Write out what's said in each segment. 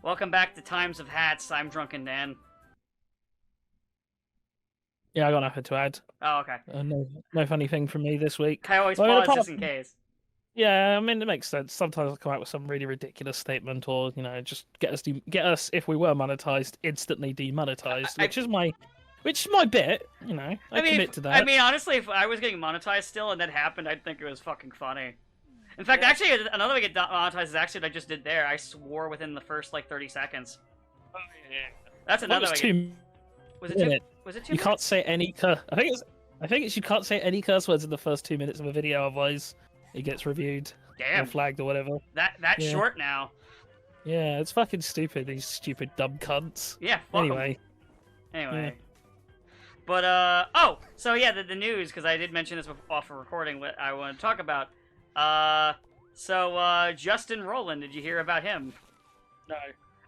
Welcome back to Times of Hats. I'm Drunken Dan. Yeah, I got nothing to add. Oh, okay. No funny thing from me this week. I always Well, I mean, pause just in case. yeah, I mean, it makes sense. Sometimes I come out with some really ridiculous statement, or just get us if we were monetized, instantly demonetized, which is my bit. I commit to that. Honestly, if I was getting monetized still and that happened, I'd think it was fucking funny. In fact, actually, another way to get monetized is actually what I just did there. I swore within the first, 30 seconds. Oh, yeah. That's another was way. 2 Was it 2 minutes. Was it 2 You minutes? can't say any I think it's you can't say any curse words in the first 2 minutes of a video, otherwise it gets reviewed Damn. or flagged or whatever. That's short now. Yeah, it's fucking stupid. These stupid dumb cunts. Yeah, fuck 'em. Anyway. But, so yeah, the news, because I did mention this off of recording, what I want to talk about. Justin Roland, did you hear about him? No.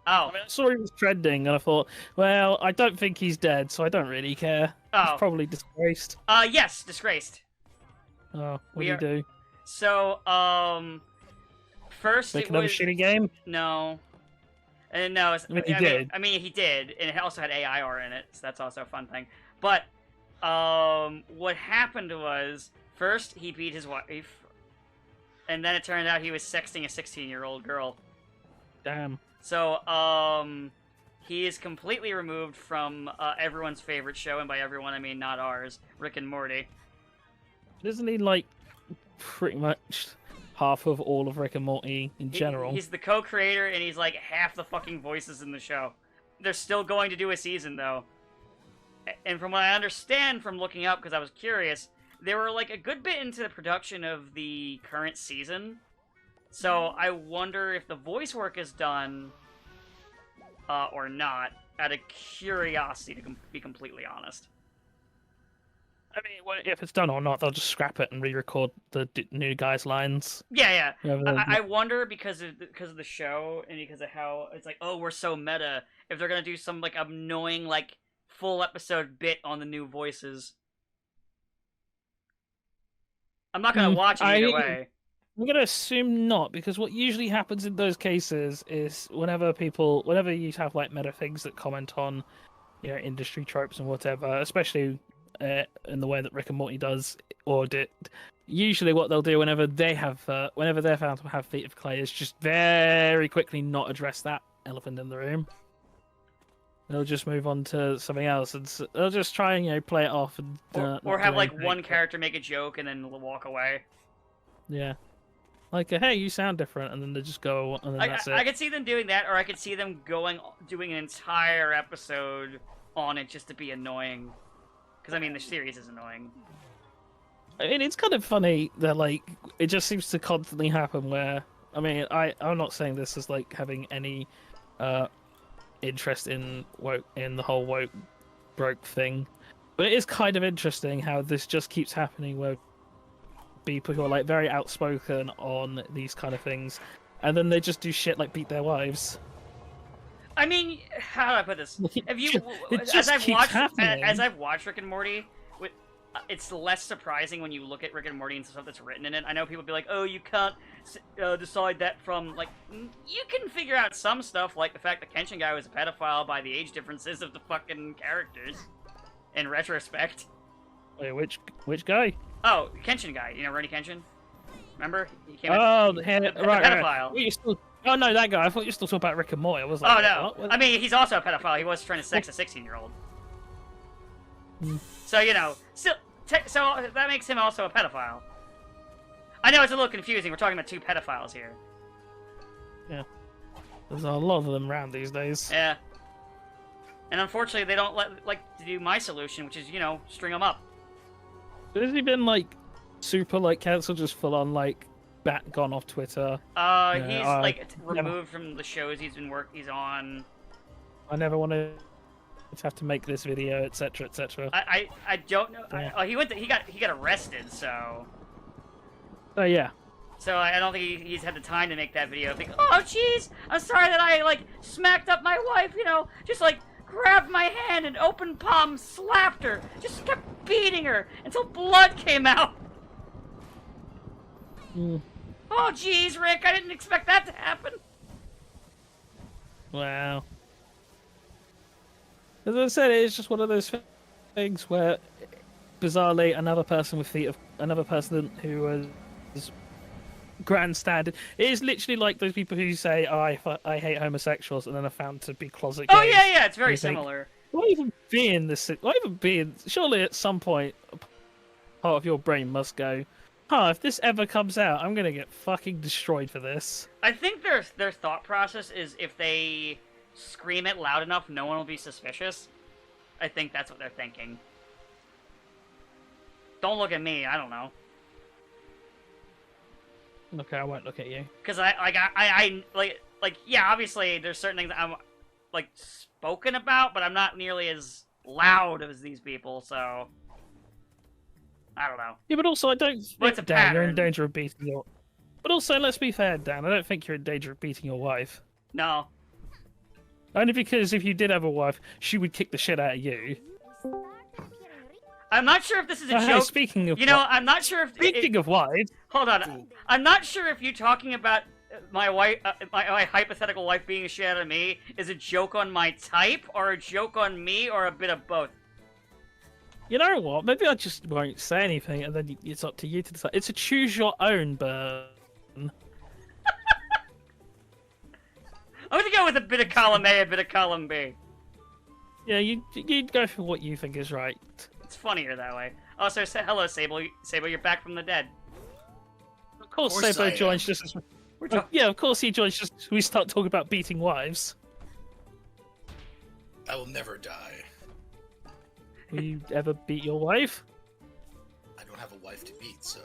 Oh. I mean, I saw he was trending, and I thought, well, I don't think he's dead, so I don't really care. Oh. He's probably disgraced. Yes, disgraced. Oh, what do you do? So, first Make another shitty game? No. And no, he did. He did, and it also had AIR in it, so that's also a fun thing. But, what happened was, first he beat his wife, and then it turned out he was sexting a 16-year-old girl. Damn. So, he is completely removed from everyone's favorite show, and by everyone I mean not ours, Rick and Morty. Isn't he, pretty much half of all of Rick and Morty in general? He's the co-creator, and he's, half the fucking voices in the show. They're still going to do a season, though. And from what I understand from looking up, because I was curious, they were, a good bit into the production of the current season. So I wonder if the voice work is done or not, out of curiosity, to be completely honest. I mean, if it's done or not, they'll just scrap it and re-record the new guy's lines. Yeah. I wonder because of the show and because of how it's oh, we're so meta, if they're gonna do some annoying full episode bit on the new voices. I'm not gonna watch it either way. I'm going to assume not, because what usually happens in those cases is whenever you have meta things that comment on, industry tropes and whatever, especially in the way that Rick and Morty does, usually what they'll do whenever they're found to have feet of clay is just very quickly not address that elephant in the room. They'll just move on to something else, and they'll just try and play it off, and or have one character make a joke and then walk away. Yeah. Hey, you sound different, and then they just go, and then that's it. I could see them doing that, or I could see them doing an entire episode on it just to be annoying. Because, the series is annoying. I mean, it's kind of funny that, it just seems to constantly happen where, I'm not saying this as, having any, interest in the whole woke broke thing, but it is kind of interesting how this just keeps happening where people who are very outspoken on these kind of things, and then they just do shit beat their wives. How do I put this? As I've watched Rick and Morty, it's less surprising when you look at Rick and Morty and stuff that's written in it. I know people be like, "Oh, you can't decide that from you can figure out some stuff, like the fact that Kenshin guy was a pedophile by the age differences of the fucking characters." In retrospect. Wait, which guy? Oh, Kenshin guy. Rurouni Kenshin? Remember? He came right. pedophile. Oh, no, that guy. I thought you were still talking about Rick and Morty. I was oh, no. What? He's also a pedophile. He was trying to sex a 16-year-old. So, so that makes him also a pedophile. I know it's a little confusing. We're talking about two pedophiles here. Yeah. There's a lot of them around these days. Yeah. And unfortunately, they don't to do my solution, which is, string them up. Has he been, super, cancelled, just full-on, gone off Twitter? He's, removed from the shows he's on. I never want to have to make this video, etc., etc. I don't know. Yeah. He got arrested, so... Oh, yeah. So I don't think he's had the time to make that video. Think, oh, jeez, I'm sorry that I, smacked up my wife, just, grabbed my hand and open palm slapped her. Just kept beating her until blood came out. Oh, jeez, Rick, I didn't expect that to happen. Wow. As I said, it's just one of those things where, bizarrely, another person who was grandstanded. It is literally like those people who say, "Oh, I hate homosexuals," and then are found to be closet gays. Oh yeah, it's very You think, similar. why even be in this? Why even be in? Surely at some point, part of your brain must go, if this ever comes out, I'm gonna get fucking destroyed for this. I think their thought process is if they scream it loud enough, no one will be suspicious. I think that's what they're thinking. Don't look at me. I don't know. Okay, I won't look at you. Because I yeah, obviously there's certain things that I'm like spoken about, but I'm not nearly as loud as these people, so I don't know. Yeah, but also I don't Well, it's think, a Dan, you're in pattern. danger of beating your. But also, let's be fair, Dan. I don't think you're in danger of beating your wife. No. Only because if you did have a wife, she would kick the shit out of you. I'm not sure if this is a Hey, joke. speaking of, You know, I'm not sure if speaking of wives, Hold on. I'm not sure if you talking about my wife, my hypothetical wife being a shit out of me is a joke on my type, or a joke on me, or a bit of both. you know what? Maybe I just won't say anything, and then it's up to you to decide. It's a choose your own burn. I'm gonna go with a bit of column A, a bit of column B. Yeah, you go for what you think is right. It's funnier that way. Also, say hello, Sable. Sable, you're back from the dead. Of course, course Sabo I am. joins just as yeah, of course he joins just as we start talking about beating wives. I will never die. Will you ever beat your wife? I don't have a wife to beat, so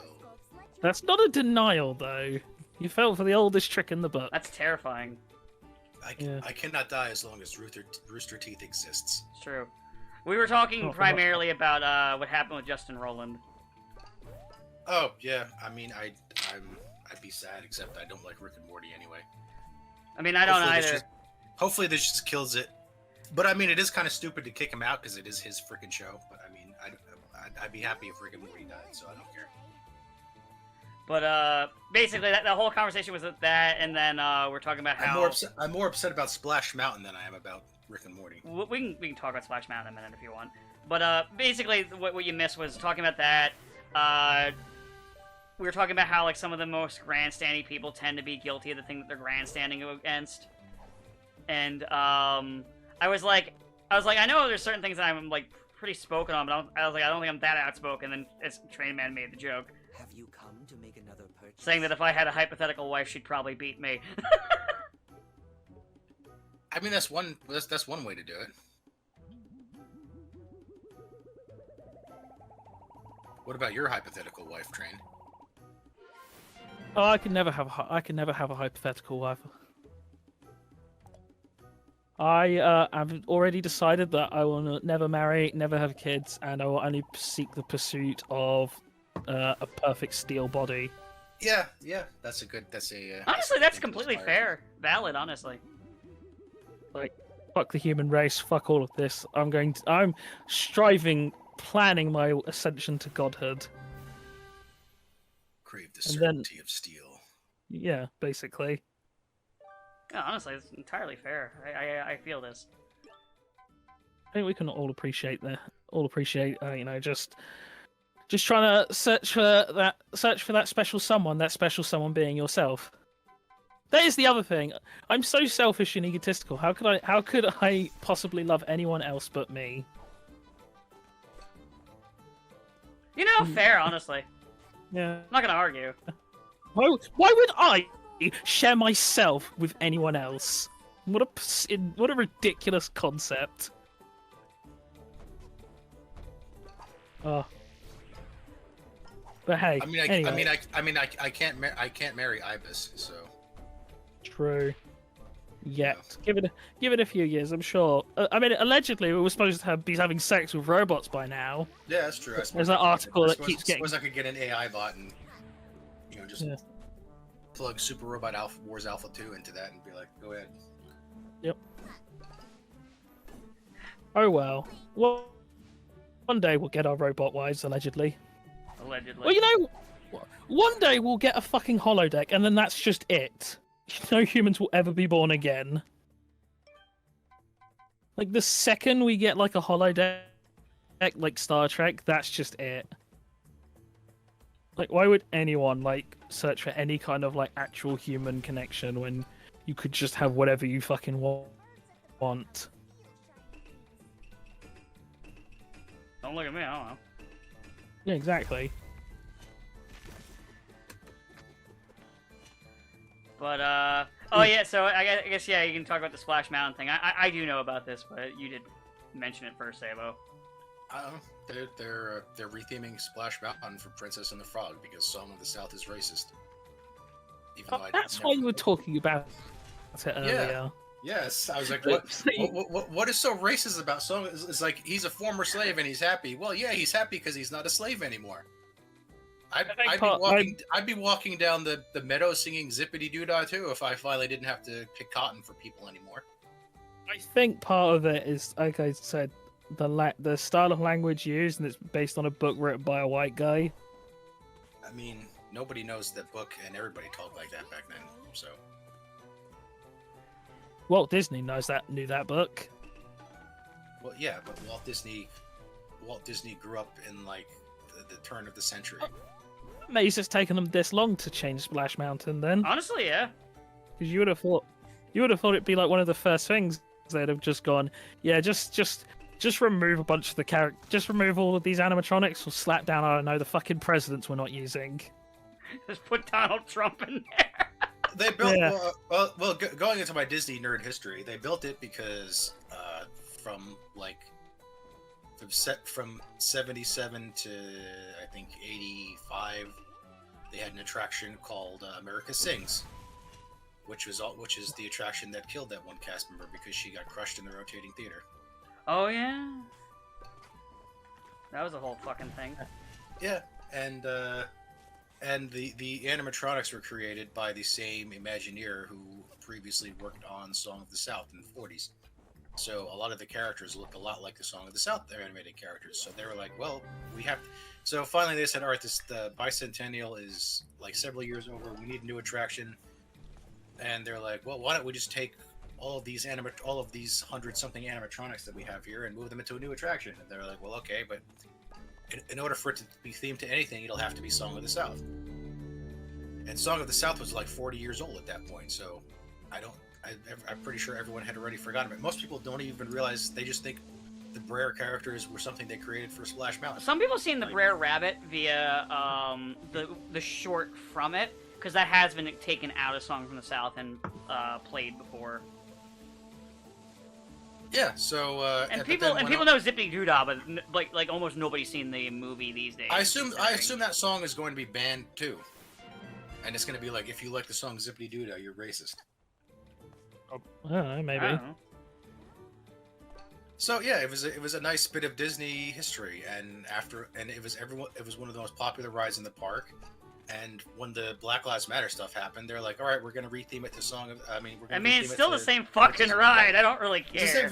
That's not a denial, though. You fell for the oldest trick in the book. That's terrifying. Yeah. I cannot die as long as Rooster Teeth exists. It's true. We were talking Oh, primarily about what happened with Justin Roland. Oh yeah, I mean I'd be sad, except I don't like Rick and Morty anyway. I mean, I don't Hopefully this either. just- hopefully this just kills it. But I mean, it is kind of stupid to kick him out because it is his freaking show. But I mean, I'd be happy if Rick and Morty died, so I don't care. But basically, the whole conversation was that, and then we're talking about how I'm more upset about Splash Mountain than I am about Rick and Morty. we can talk about Splash Mountain in a minute if you want. But basically, what you missed was talking about that. We were talking about how like some of the most grandstandy people tend to be guilty of the thing that they're grandstanding against. And I was like, I know there's certain things that I'm like pretty spoken on, but I was like, I don't think I'm that outspoken. And as Train Man made the joke, Have you come to make another purchase? saying that if I had a hypothetical wife, she'd probably beat me. I mean, that's one way to do it. What about your hypothetical wife, Train? Oh, I can never have a hypothetical wife. I have already decided that I will never marry, never have kids, and I will only seek the pursuit of a perfect steel body. Yeah, that's a Honestly, that's completely fair, valid. Honestly, Fuck the human race. Fuck all of this. I'm striving, planning my ascension to godhood. Crave the And then- certainty of steel. Yeah, basically. yeah, honestly, it's entirely fair. I feel this. I think we can all appreciate that. All appreciate, just trying to search for that special someone being yourself. That is the other thing. I'm so selfish and egotistical. How could I possibly love anyone else but me? You know, fair. Honestly, Yeah. I'm not gonna argue. Why would I share myself with anyone else? What a ridiculous concept. Oh. But hey, I mean, I can't marry Ibis, so. true. Yet, give it a few years. I'm sure. I mean, allegedly, we were supposed to be having sex with robots by now. Yeah, that's true. There's that article that keeps getting. Suppose I could get an AI bot and, just Yeah. plug Super Robot Wars Alpha 2 into that and be like, go ahead. Yep. Oh well. Well, one day we'll get our robot wives, allegedly. Allegedly. Well, one day we'll get a fucking holodeck, and then that's just it. No humans will ever be born again. Like the second we get like a holodeck, like Star Trek, that's just it. Like, why would anyone like search for any kind of like actual human connection when you could just have whatever you fucking want? Don't look at me. I don't know. Yeah, exactly. But oh yeah. So I guess yeah, you can talk about the Splash Mountain thing. I do know about this, but you did mention it first, Sabo. They're retheming Splash Mountain for Princess and the Frog because Song of the South is racist. Even though That's why you were talking about it earlier. Yes, I was like, But what is so racist about Song? It's like he's a former slave and he's happy. Well, yeah, he's happy because he's not a slave anymore. I'd be walking down the meadow singing Zippity Doo-Dah too if I finally didn't have to pick cotton for people anymore. I think part of it is, like I said, the style of language used, and it's based on a book written by a white guy. I mean, nobody knows that book, and everybody talked like that back then. So Walt Disney knew that book. well, yeah, but Walt Disney grew up in like the turn of the century. Maybe it's just taken them this long to change Splash Mountain then, Honestly, yeah. because you would have thought it'd be like one of the first things they'd have just gone, yeah, just remove a bunch of the just remove all of these animatronics, or slap down, I don't know, the fucking presidents we're not using. Just put Donald Trump in there. They built Yeah. going into my Disney nerd history, they built it because from 77 to I think 85, they had an attraction called America Sings, which is the attraction that killed that one cast member because she got crushed in the rotating theater. Oh yeah. That was a whole fucking thing. Yeah, and the animatronics were created by the same Imagineer who previously worked on Song of the South in the 40s. So a lot of the characters look a lot like the Song of the South, their animated characters. So they were like, well, we have. So finally they said, all right, the bicentennial is like several years over. We need a new attraction. And they're like, well, why don't we just take all of these 100-something animatronics that we have here and move them into a new attraction? And they're like, well, okay, but in order for it to be themed to anything, it'll have to be Song of the South. And Song of the South was like 40 years old at that point, so I'm pretty sure everyone had already forgotten it. Most people don't even realize, they just think the Brer characters were something they created for Splash Mountain. Some people seen the Brer Rabbit via the short from it, because that has been taken out of Song from the South and played before. Yeah, so And people know Zippity Doo-Dah, but like almost nobody's seen the movie these days. I assume that song is going to be banned too, and it's going to be like, if you like the song Zippity Doo-Dah, you're racist. I don't know, maybe. I don't know. So yeah, it was a nice bit of Disney history, and it was one of the most popular rides in the park. And when the Black Lives Matter stuff happened, they're like, all right, we're going to retheme it to Song of. It's still the same fucking ride. I don't really care.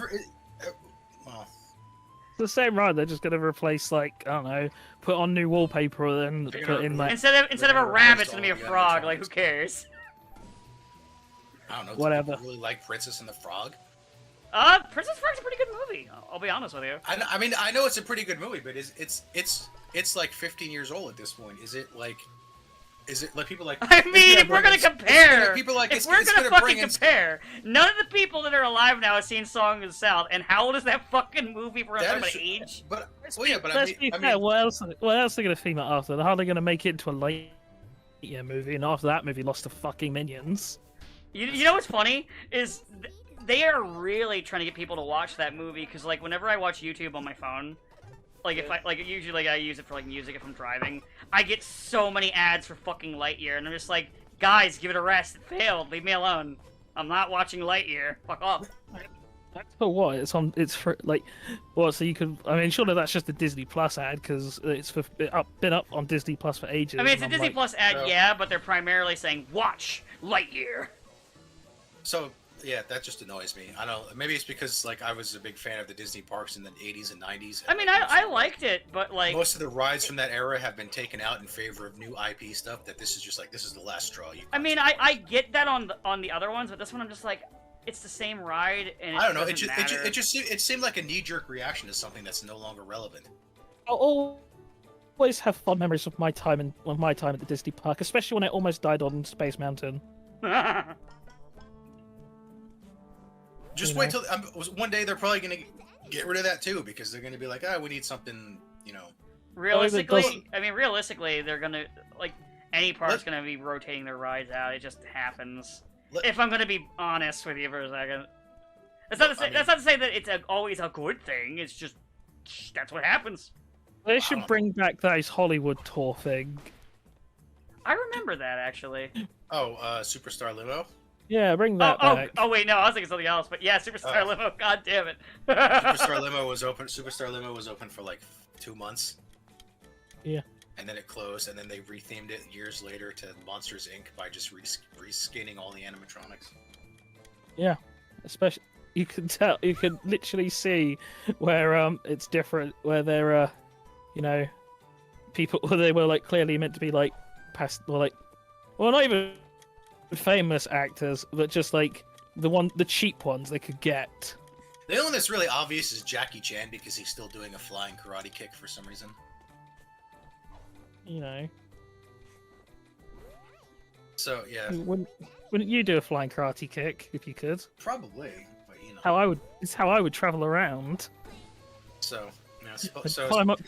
Well, It's the same ride. They're just gonna replace, like, I don't know, put on new wallpaper and They're put gonna in like Instead of a replace rabbit, it's all gonna be a the frog. Like, who animatronics. cares? I don't know. do Whatever. people really like Princess and the Frog? Princess Frog's a pretty good movie. I'll be honest with you. I mean, I know it's a pretty good movie, but it's like 15 years old at this point. Is it like people like? I mean, if we're gonna compare, people like if we're gonna fucking compare, none of the people that are alive now have seen Song of the South, and how old is that fucking movie for That about is- age? But well, yeah, but Let's be I fair, mean, what else are they gonna theme it after? They're hardly gonna make it into a Lightyear movie, and after that movie lost to fucking Minions. You know what's funny is they are really trying to get people to watch that movie, because like whenever I watch YouTube on my phone, like if I usually I use it for like music if I'm driving, I get so many ads for fucking Lightyear, and I'm just like, guys, give it a rest. It failed. Leave me alone. I'm not watching Lightyear. Fuck off. That's for what? It's for like, what? So you could? I mean, surely that's just a Disney Plus ad because it's been up on Disney Plus for ages. I mean, it's a and I'm Disney like, Plus ad, No. yeah, but they're primarily saying watch Lightyear. so yeah, that just annoys me. I don't know. Maybe it's because like I was a big fan of the Disney parks in the 80s and 90s. I mean, I liked it, but like, most of the rides from that era have been taken out in favor of new IP stuff. That this is just like, this is the last straw. I mean, I get that on the other ones, but this one I'm just like, it's the same ride, and I don't know. It seemed like a knee-jerk reaction to something that's no longer relevant. I'll always have fond memories of my time at the Disney park, especially when I almost died on Space Mountain. Just wait till one day they're probably gonna get rid of that too, because they're gonna be like, we need something, Realistically, they're gonna any park's gonna be rotating their rides out. It just happens. If I'm gonna be honest with you for a second, that's not to say that it's always a good thing. It's just that's what happens. They should bring back that Hollywood tour thing. I remember that actually. Oh, Superstar Limo. Yeah, bring that back. Oh wait, no, I was thinking something else. But yeah, Superstar Limo. God damn it. Superstar Limo was open for like 2 months. Yeah. And then it closed, and then they rethemed it years later to Monsters Inc. by just reskinning all the animatronics. Yeah, especially you can literally see where it's different, where there people where they were like clearly meant to be like not even famous actors, but just like the cheap ones they could get. The only one that's really obvious is Jackie Chan, because he's still doing a flying karate kick for some reason. So yeah. Wouldn't you do a flying karate kick if you could? Probably, but It's how I would travel around. So, I'd climb up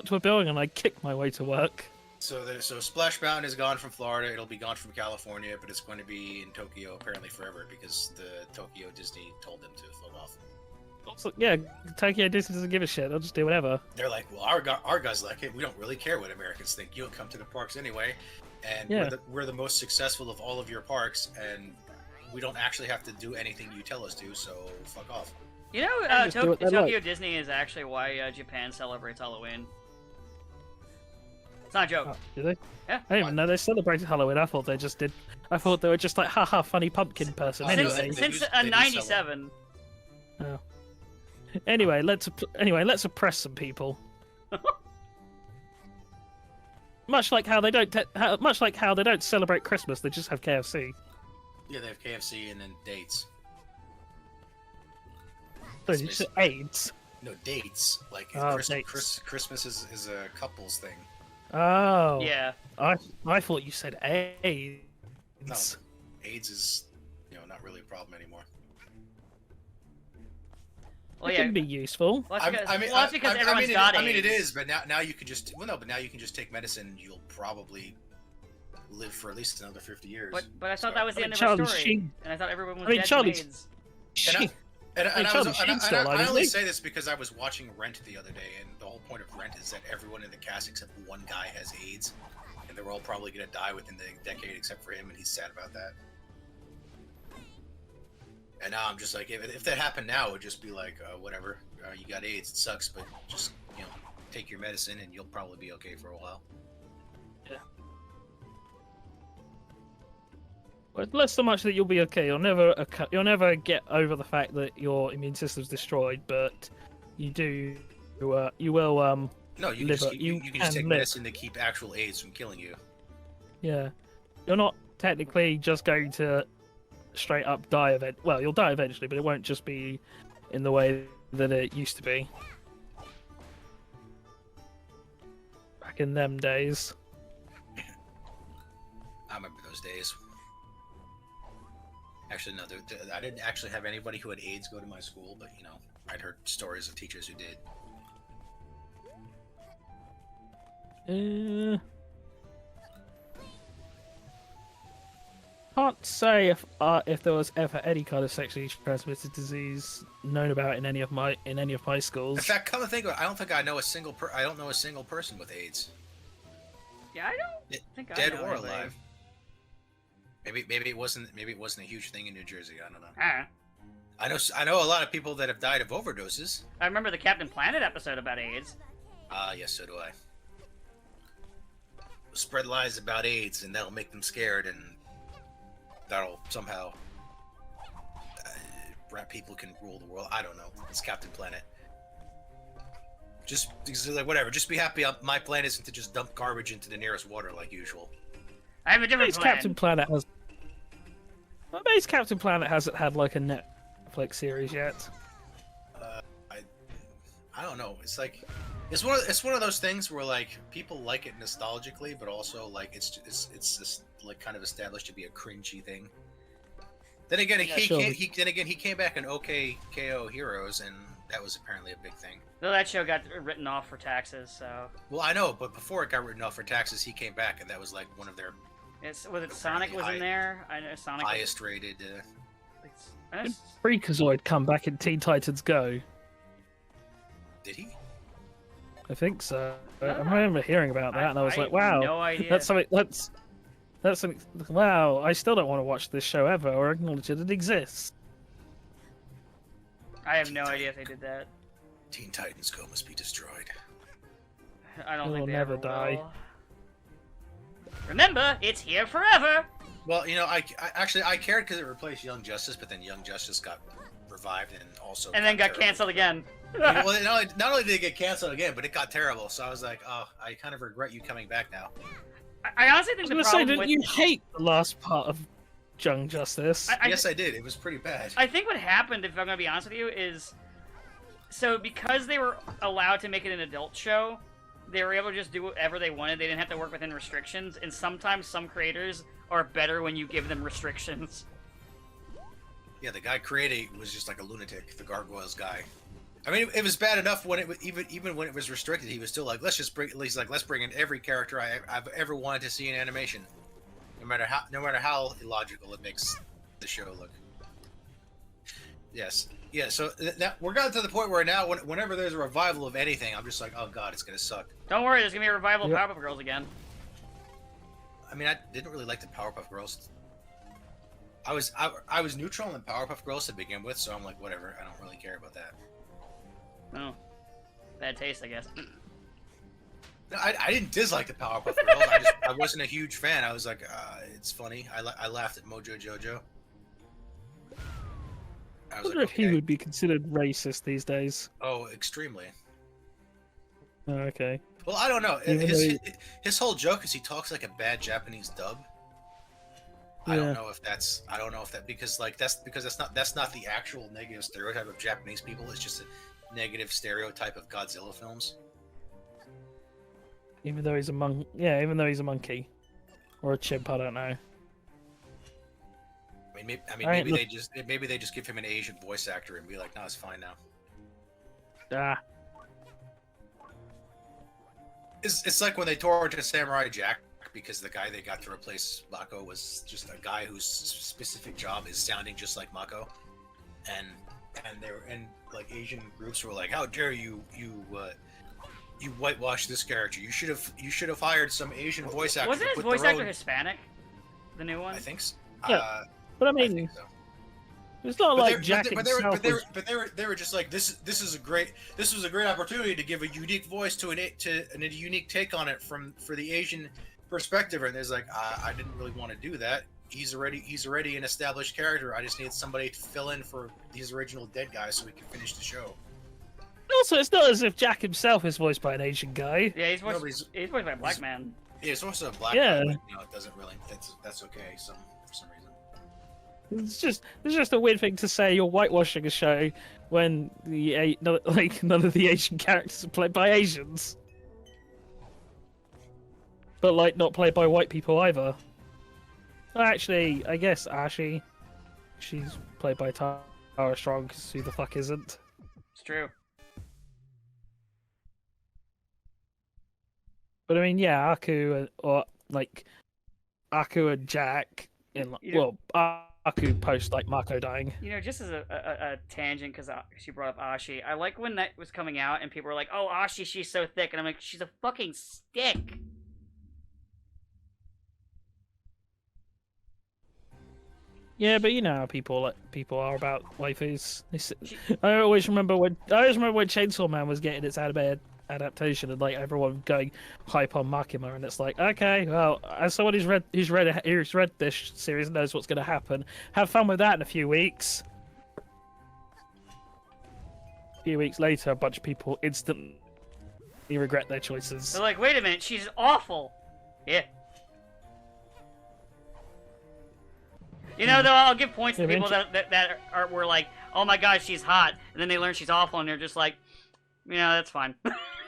to a building and I'd kick my way to work. So Splash Mountain is gone from Florida. It'll be gone from California, but it's going to be in Tokyo apparently forever, because the Tokyo Disney told them to fuck off. Also, yeah, Tokyo Disney doesn't give a shit. They'll just do whatever. They're like, well, our guys like it. We don't really care what Americans think. You'll come to the parks anyway, and we're the most successful of all of your parks, and we don't actually have to do anything you tell us to. So fuck off. Tokyo Disney is actually why Japan celebrates Halloween. It's not a joke. Oh, do they? Yeah. I didn't even know they celebrated Halloween. I thought they just did. I thought they were just like, haha, funny pumpkin person. Anyway, since '97. Oh. Anyway, let's oppress some people. Much like how they don't celebrate Christmas, they just have KFC. Yeah, they have KFC and then dates. So you said AIDS. No, dates. Like dates. Christmas is a couples thing. Oh. Yeah. I thought you said AIDS. No, AIDS is not really a problem anymore. Well, it can be useful. Well, that's because everyone's got AIDS. I mean, it is, but now you can just now you can just take medicine, and you'll probably live for at least another 50 years. But I thought that was the end of the story, and I thought everyone was dead from AIDS. I only say this because I was watching Rent the other day, and the whole point of Rent is that everyone in the cast except one guy has AIDS, and they're all probably going to die within the decade except for him, and he's sad about that. And now I'm just like, if that happened now, it would just be like, whatever, you got AIDS, it sucks, but just, take your medicine and you'll probably be okay for a while. Yeah. Well, it's less so much that you'll be okay. You'll never get over the fact that your immune system's destroyed, but you will. No, you can just take medicine to keep actual AIDS from killing you. Yeah, you're not technically just going to straight up die well, you'll die eventually, but it won't just be in the way that it used to be back in them days. I remember those days. Actually, no, I didn't actually have anybody who had AIDS go to my school, but I'd heard stories of teachers who did. Can't say if there was ever any kind of sexually transmitted disease known about in any of my schools. In fact, come to think of it, I don't think I know a single person with AIDS. Yeah, I don't think I dead know or anybody. alive. Maybe it wasn't a huge thing in New Jersey. I don't know. I know a lot of people that have died of overdoses. I remember the Captain Planet episode about AIDS. Yes, so do I. Spread lies about AIDS, and that'll make them scared, and that'll somehow rat people can rule the world. I don't know. It's Captain Planet. Just like whatever. Just be happy. My plan isn't to just dump garbage into the nearest water like usual. I have a different plan. Captain Planet has. I base Captain Planet hasn't had like a Netflix series yet. I don't know. It's like it's one of those things where like people like it nostalgically, but also like it's just like kind of established to be a cringy thing. Then again, he came back in OK KO Heroes, and that was apparently a big thing. Though that show got written off for taxes, so. Well, I know, but before it got written off for taxes, he came back, and that was like one of their Was it Sonic was in there? I know Sonic. highest rated. Did Freakazoid come back in Teen Titans Go? Did he? I think so. I remember hearing about that, and I was like, have "Wow, no idea. that's something. That's something. Wow, I still don't want to watch this show ever or acknowledge that it exists." I have no idea if they did that. Teen Titans Go must be destroyed. I don't It think will they never ever die. will. Remember, it's here forever. Well, you know, I actually I cared because it replaced Young Justice, but then Young Justice got revived and also And then got terrible. canceled again. Well, not only did it get canceled again, but it got terrible. So I was like, oh, I kind of regret you coming back now. I honestly I think was the gonna say, problem didn't with you hate the last part of Young Justice? Yes, I did. It was pretty bad. I think what happened, if I'm gonna be honest with you, is so because they were allowed to make it an adult show, they were able to just do whatever they wanted. They didn't have to work within restrictions, and sometimes some creators are better when you give them restrictions. Yeah, the guy created was just like a lunatic. The Gargoyles guy. I mean, it was bad enough when it was even when it was restricted. He was still like, let's bring in every character I've ever wanted to see in animation, no matter how illogical it makes the show look. Yes, yeah. So that we're gotten to the point where now, whenever there's a revival of anything, I'm just like, oh god, it's gonna suck. Don't worry, there's gonna be a revival of Yep. Powerpuff Girls again. I mean, I didn't really like the Powerpuff Girls. I was neutral on the Powerpuff Girls to begin with, so I'm like, whatever. I don't really care about that. Oh, bad taste, I guess. No, I didn't dislike the Powerpuff Girls. I wasn't a huge fan. I was like, it's funny. I laughed at Mojo Jojo. I I was wonder like, if he okay. would be considered racist these days. Oh, extremely. Oh, okay. Well, I don't know. Even His whole joke is he talks like a bad Japanese dub. I Yeah. don't know if that because that's not the actual negative stereotype of Japanese people. It's just a negative stereotype of Godzilla films. Even though he's a monkey or a chimp, I don't know. Maybe they just give him an Asian voice actor and be like, no, it's fine now. Ah, It's like when they tore into Samurai Jack because the guy they got to replace Mako was just a guy whose specific job is sounding just like Mako, and like Asian groups were like, how dare you whitewash this character? You should have hired some Asian voice actor. Wasn't to his put voice their actor own... Hispanic? The new one? I think so. Yeah. but I I mean, think so. it's not like Jack they himself was... were just like this was a great opportunity to give a unique voice to a unique take on it for the Asian perspective, and there's like I didn't really want to do that. He's already an established character. I just need somebody to fill in for these original dead guys so we can finish the show. Also, it's not as if Jack himself is voiced by an Asian guy. Yeah, he's voiced Nobody's- by a black man. Yeah, it's also a black Yeah. guy, but it doesn't really. That's okay. For some reason. It's just a weird thing to say. You're whitewashing a show when none of the Asian characters are played by Asians, but like not played by white people either. Well, actually, I guess Ashi, she's played by Tara Strong. 'Cause who the fuck isn't? It's true. But I mean, yeah, Aku and Jack in Aku post like Mako dying. You know, just as a tangent, because she brought up Ashi, I like when that was coming out and people were like, oh, Ashi, she's so thick. And I'm like, she's a fucking stick. Yeah, but you know how people are about waifus. I always remember when Chainsaw Man was getting its anime adaptation, and like everyone going hype on Makima, and it's like, okay, well, as someone who's read this series and knows what's going to happen, have fun with that in a few weeks. A few weeks later, a bunch of people instantly regret their choices. They're like, wait a minute, she's awful. Yeah. You know, though, I'll give points to Yeah, people that were like, oh my god, she's hot, and then they learn she's awful, and they're just like, you know, that's fine.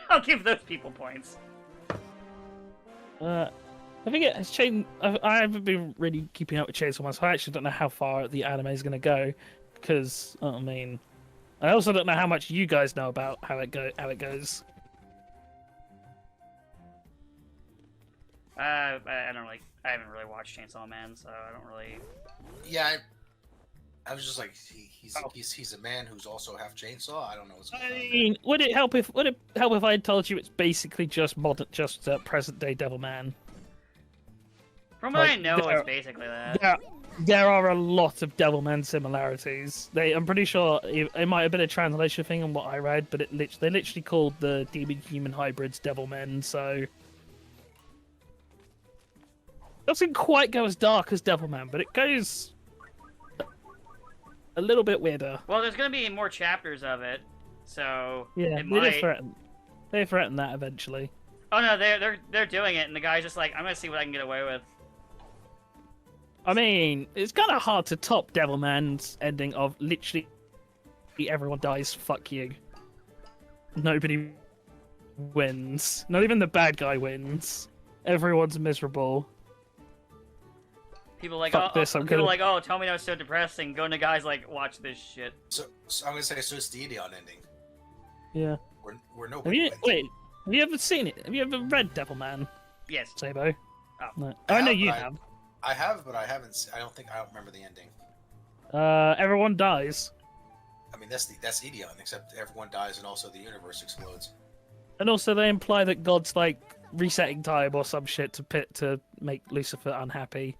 I'll give those people points. I think it's Chain. I haven't been really keeping up with Chainsaw Man, so I actually don't know how far the anime is going to go. Because I mean, I also don't know how much you guys know about how it goes. I don't really. I haven't really watched Chainsaw Man, so I don't really. Yeah, I was just like, Oh. he's a man who's also half chainsaw. I don't know what's going I on there. mean, would it help if I had told you it's basically just present day Devilman? From what I Like, know, there- it's basically that. There are a lot of Devilman similarities. I'm pretty sure it might have been a translation thing on what I read, but they literally called the demon human hybrids Devilmen. So doesn't quite go as dark as Devilman, but it goes a little bit weirder. Well, there's gonna be more chapters of it, so Yeah, it they might. did threaten. They threatened that eventually. Oh no, they're doing it, and the guy's just like, I'm gonna see what I can get away with. I mean, it's kind of hard to top Devilman's ending of literally everyone dies. Fuck you. Nobody wins. Not even the bad guy wins. Everyone's miserable. People like, Fuck oh, this, I'm people gonna- like, oh, tell me that's so depressing. Going to guys like, watch this shit. So I'm gonna say, so it's the Ideon ending, Yeah. where Have nobody you wins. wait? Have you ever seen it? Have you ever read Devilman, Yes. Sabo? Oh. No. I I know have, you but have. I have, but I haven't. I don't remember the ending. Everyone dies, I mean, that's Ideon, except everyone dies and also the universe explodes. and also they imply that God's like resetting time or some shit to make Lucifer unhappy.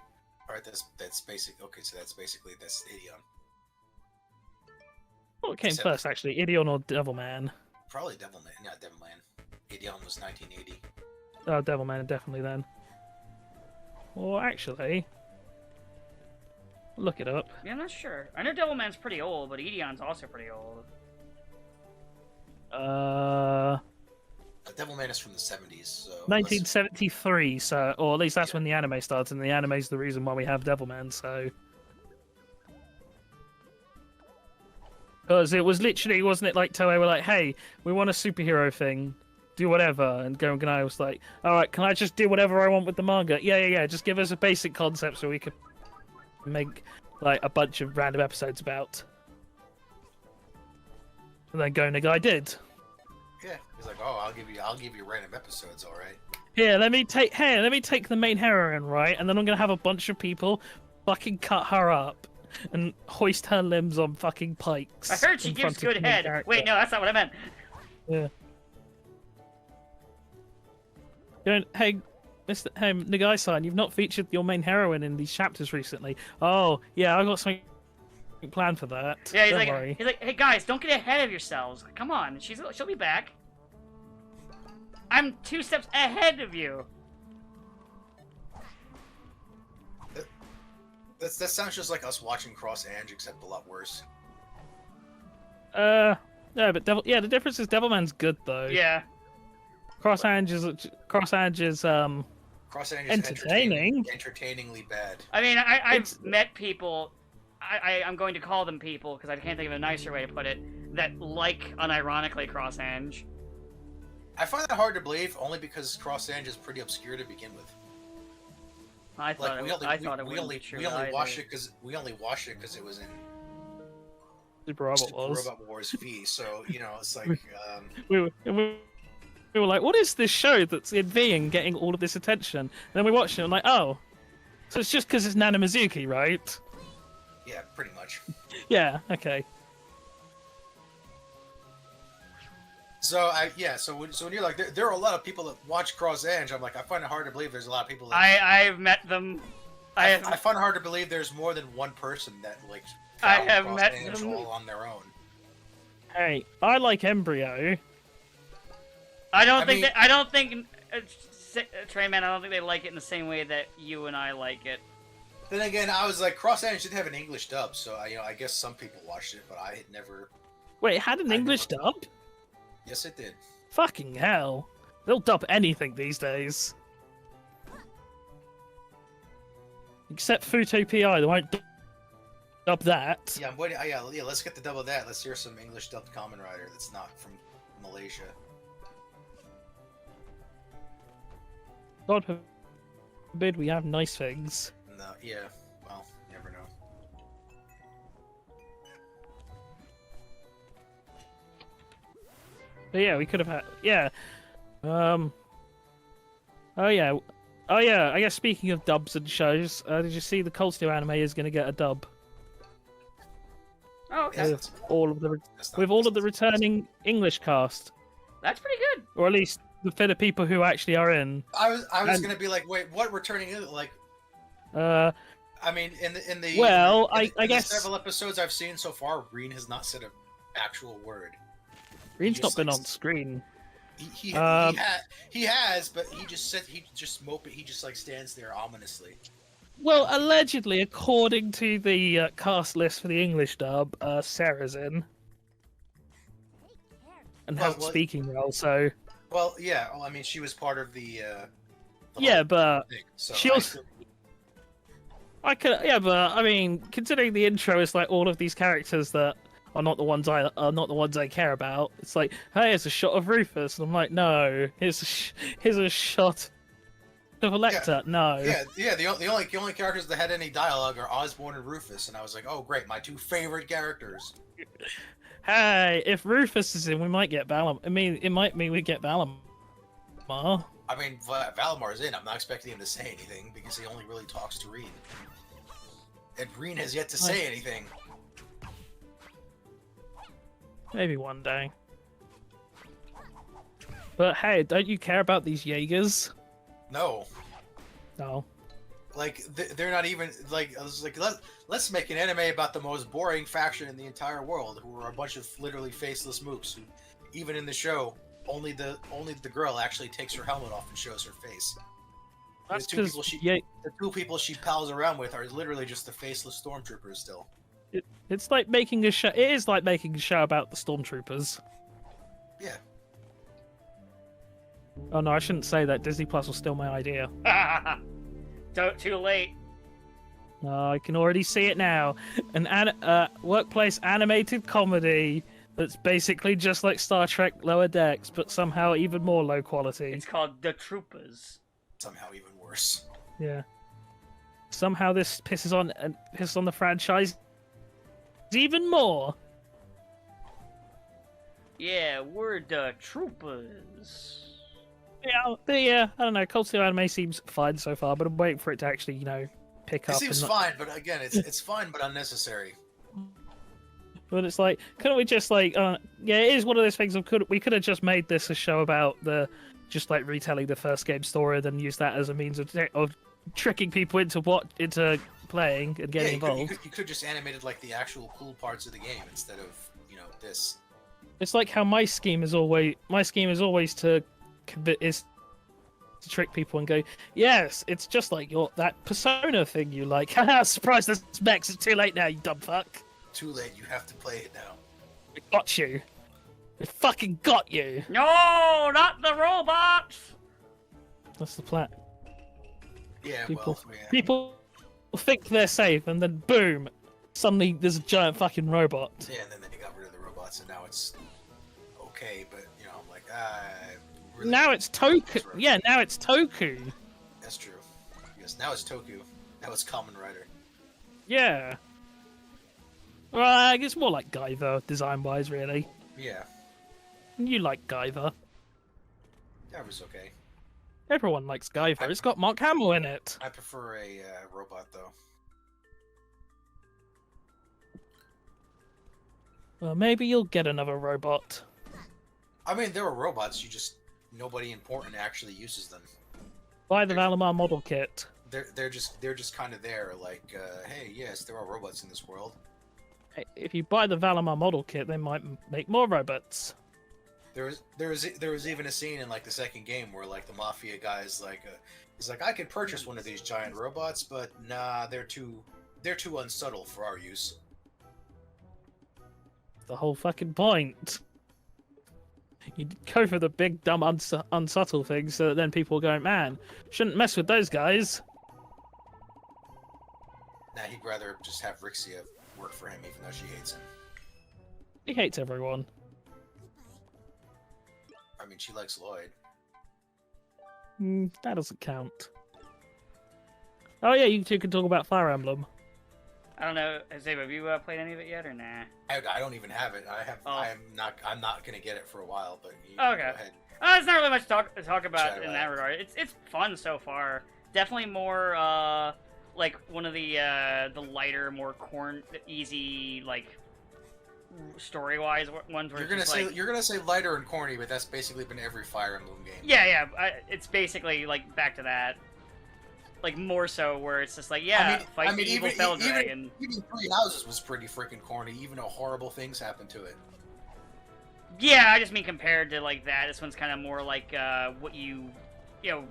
All right, that's basic. Okay, so that's Ideon. What came Except- first, actually, Ideon or Devilman? Probably Devilman, not Devilman. Ideon was 1980. Oh, Devilman, definitely then. Or actually, look it up. Yeah, I'm not sure. I know Devilman's pretty old, but Ideon's also pretty old. Devilman is from the 70s, so 1973. So, or at least that's when the anime starts, and the anime's the reason why we have Devilman. So, because it was literally, wasn't it like Toei were like, "Hey, we want a superhero thing, do whatever," and Go Gunai was like, "All right, can I just do whatever I want with the manga? Yeah. Just give us a basic concept so we could make like a bunch of random episodes about." And then Go Nagai did. yeah, he's like, oh, I'll give you random episodes, all right. Here, let me take the main heroine, right? And then I'm gonna have a bunch of people fucking cut her up and hoist her limbs on fucking pikes. I heard she in gives front of good the main head. character. Wait, no, that's not what I meant. Yeah. Hey, Nagai-san, you've not featured your main heroine in these chapters recently. Oh, yeah, I got something planned for that. Yeah, Don't worry. he's like, hey guys, don't get ahead of yourselves. Come on, she'll be back. I'm 2 steps ahead of you. That sounds just like us watching Cross Ange, except a lot worse. No, but the difference is Devilman's good though. Yeah. Cross Ange is Cross Ange is Entertaining. entertainingly bad. I mean, I've It's- met people. I'm going to call them people because I can't think of a nicer way to put it. That like unironically Cross Ange. I find that hard to believe, only because Cross Ange is pretty obscure to begin with. I thought Like it wouldn't be true. we only either. watched it because it was in Super Robot Super Wars. Robot Wars V. So you know, it's like We were like, what is this show that's in V and getting all of this attention? And then we watched it and like, oh, so it's just because it's Nana Mizuki, right? yeah, pretty much. Yeah, okay. So so when you're like, there are a lot of people that watch Cross Ange, I'm like, I find it hard to believe there's a lot of people that I've met them. I find it hard to believe there's more than one person that like I found have Cross met Ange them. all on their own. Hey, I like Embryo. I don't I think Trayman. I don't think they like it in the same way that you and I like it. Then again, I was like, Cross Ange did have an English dub, so I guess some people watched it, but I had never. Wait, it had an I English never- dub? Yes, it did. Fucking hell. They'll dub anything these days. Except Futo PI, they won't dub that. Yeah, I'm waiting. Yeah, let's get the dub of that. Let's hear some English dubbed Kamen Rider that's not from Malaysia. God forbid we have nice things. No, yeah. Well, you never know. But yeah, we could have had. Yeah. Oh yeah. Oh yeah. I guess speaking of dubs and shows, did you see the Cold Steel anime is going to get a dub Oh, okay. with all of the That's not- with all of the that's- returning English cast, That's pretty good. or at least for the people who actually are in. I was and- gonna be like, wait, what returning is it? Like, Uh, I mean, in the Well, in I the guess- several episodes I've seen so far, Reen has not said an actual word. Green's not just been likes- on screen. He Um, has, but he just said he just like stands there ominously. Well, allegedly, according to the cast list for the English dub, Sarah's in and has a Well, speaking role. So Well, yeah. Well, I mean, she was part of the yeah, whole but thing, so she also. I could, yeah, but I mean, considering the intro is like all of these characters that are not the ones I care about. It's like, hey, it's a shot of Rufus, and I'm like, no, here's a shot of Electa. No, yeah. The only characters that had any dialogue are Osborn and Rufus, and I was like, oh great, my two favorite characters. hey, if Rufus is in, we might get Valimar. I mean, it might mean we get Valimar. I mean, Valamar's in. I'm not expecting him to say anything because he only really talks to Reen. And Reen has yet to say anything. Maybe one day. But hey, don't you care about these Jaegers? No. No. Like, they're not even, like, I was like, let's make an anime about the most boring faction in the entire world, who are a bunch of literally faceless mooks, who, even in the show, only the girl actually takes her helmet off and shows her face. That's two because people she- yeah, The two people she pals around with are literally just the faceless stormtroopers still. it's like making a show. It is like making a show about the stormtroopers. Yeah. Oh no, I shouldn't say that. Disney Plus will steal my idea. Too late. No, I can already see it now. Workplace animated comedy that's basically just like Star Trek Lower Decks, but somehow even more low quality. It's called The Troopers. Somehow even worse. Yeah. Somehow this pisses on the franchise even more. Yeah, we're the Troopers. Yeah, I don't know. Cold Steel anime seems fine so far, but I'm waiting for it to actually, pick It up. seems and not... fine, but again, it's fine but unnecessary. But it's like, couldn't we just yeah, it is one of those things. We could have just made this a show about just like retelling the first game story, then use that as a means of tricking people into playing and getting involved. You could just animated like the actual cool parts of the game instead of this. It's like how my scheme is always to trick people and go, yes, it's just like that Persona thing you like. Haha, surprise, there's mechs. It's too late now, you dumb fuck. Too late. You have to play it now. We got you. We fucking got you. No, not the robots. That's the plan. Yeah. People- Well. Yeah. People think they're safe, and then boom, suddenly there's a giant fucking robot. Yeah, and then they got rid of the robots, and now it's okay. But I'm like, really Now it's Toku. That's right. Yeah, now it's Toku. That's true. Yes, now it's Toku. Now it's Kamen Rider. Yeah. Well, it's more like Guyver, design-wise, really. Yeah, You like Guyver. that was okay. Everyone likes Guyver. It's got Mark Hamill in it. I prefer a robot though. Well, maybe you'll get another robot. I mean, there are robots. Nobody important actually uses them. Buy the Valimar model kit. They're just kind of there, like, hey, yes, there are robots in this world. If you buy the Valimar model kit, they might make more robots. There was even a scene in like the second game where like the mafia guy is like, he's like, I could purchase one of these giant robots, but nah, they're too unsubtle for our use. The whole fucking point. You go for the big, dumb, unsubtle things, so that then people go, man, shouldn't mess with those guys. Nah, he'd rather just have Rixia work for him, even though she hates him. He hates everyone. I mean, she likes Lloyd. That doesn't count. Oh yeah, you two can talk about Fire Emblem. I don't know. Zabo, have you played any of it yet or nah? I don't even have it. Oh. I'm not gonna get it for a while, but you Okay. go ahead. There's not really much to talk about Chat in about that it. regard. It's fun so far. Definitely more like one of the lighter, more easy like story-wise ones where You're it's gonna just say you're gonna say lighter and corny, but that's basically been every Fire Emblem game. yeah. It's basically like back to that. Like more so where it's just like fight the evil Fell Dragon. Even Three Houses was pretty freaking corny, even though horrible things happened to it. Yeah, I just mean compared to like that. This one's kind of more like what you know.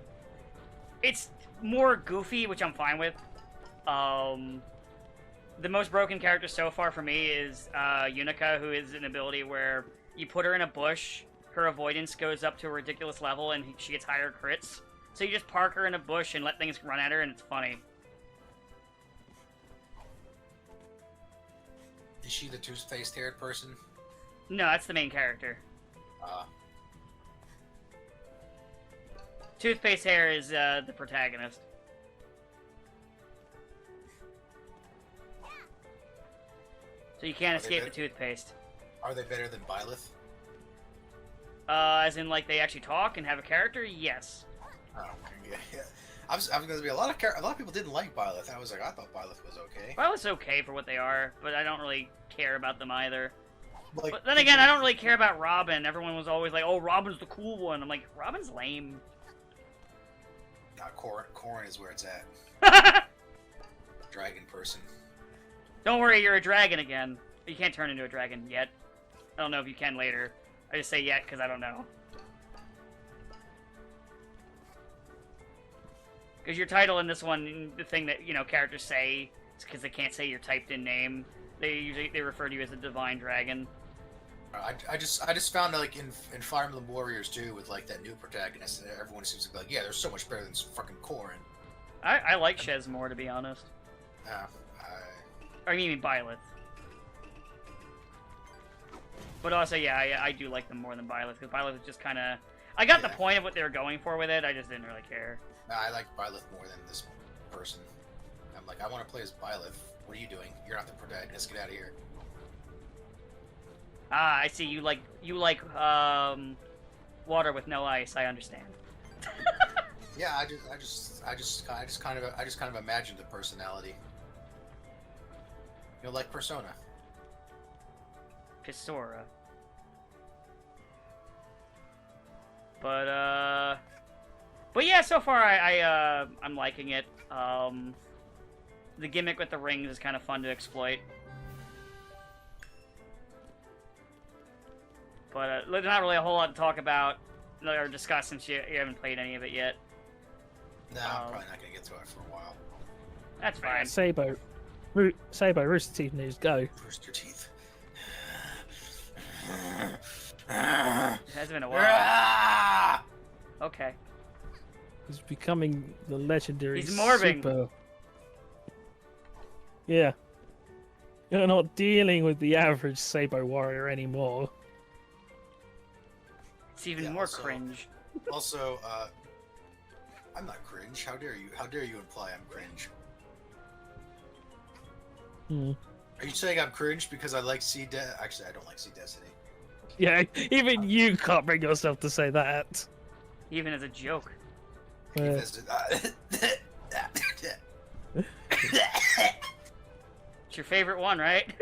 It's more goofy, which I'm fine with. The most broken character so far for me is Unica, who is an ability where you put her in a bush, her avoidance goes up to a ridiculous level, and she gets higher crits. So you just park her in a bush and let things run at her, and it's funny. Is she the two-faced haired person? No, that's the main character. Toothpaste Hair is the protagonist. So you can't Are they escape the good? toothpaste. Are they better than Byleth? As in, like, they actually talk and have a character? Yes. Oh, yeah. I was going to be a lot of people didn't like Byleth. I thought Byleth was okay. Well, it's okay for what they are, but I don't really care about them either. Like, But then again, I don't really care about Robin. Everyone was always like, oh, Robin's the cool one. I'm like, Robin's lame. Corrin is where it's at. Don't Dragon person. worry, you're a dragon again. You can't turn into a dragon yet. I don't know if you can later. I just say yet because I don't know. Because your title in this one, the thing that, characters say, is because they can't say your typed-in name. They refer to you as a divine dragon. I just found like in Fire Emblem Warriors 2 with like that new protagonist, everyone seems to be like, yeah, they're so much better than fucking Corrin. I like Shez more, to be honest. Or I mean Byleth. But also, yeah, I do like them more than Byleth, because Byleth is just kind of... I got the point of what they were going for with it, I just didn't really care. I like Byleth more than this person. I'm like, I want to play as Byleth. What are you doing? You're not the protagonist. Get out of here. Ah, I see. You like water with no ice. I understand. Yeah, I just kind of imagined the personality. You know, like Persona. Pisora. But yeah, so far I'm liking it. The gimmick with the rings is kind of fun to exploit. But there's not really a whole lot to talk about or discuss since you haven't played any of it yet. No, I'm probably not gonna get to it for a while. That's fine. Sabo, Rooster Teeth news, go. Rooster Teeth. It hasn't been a while. Ah! Okay. He's becoming the legendary He's morbing. super... Yeah. You're not dealing with the average Sabo warrior anymore. It's even Yeah, more also- cringe. Also, I'm not cringe. How dare you? How dare you imply I'm cringe? Are you saying I'm cringe because I like Actually, I don't like Destiny. Yeah, even you can't bring yourself to say that. Even as a joke. Because, It's your favorite one, right?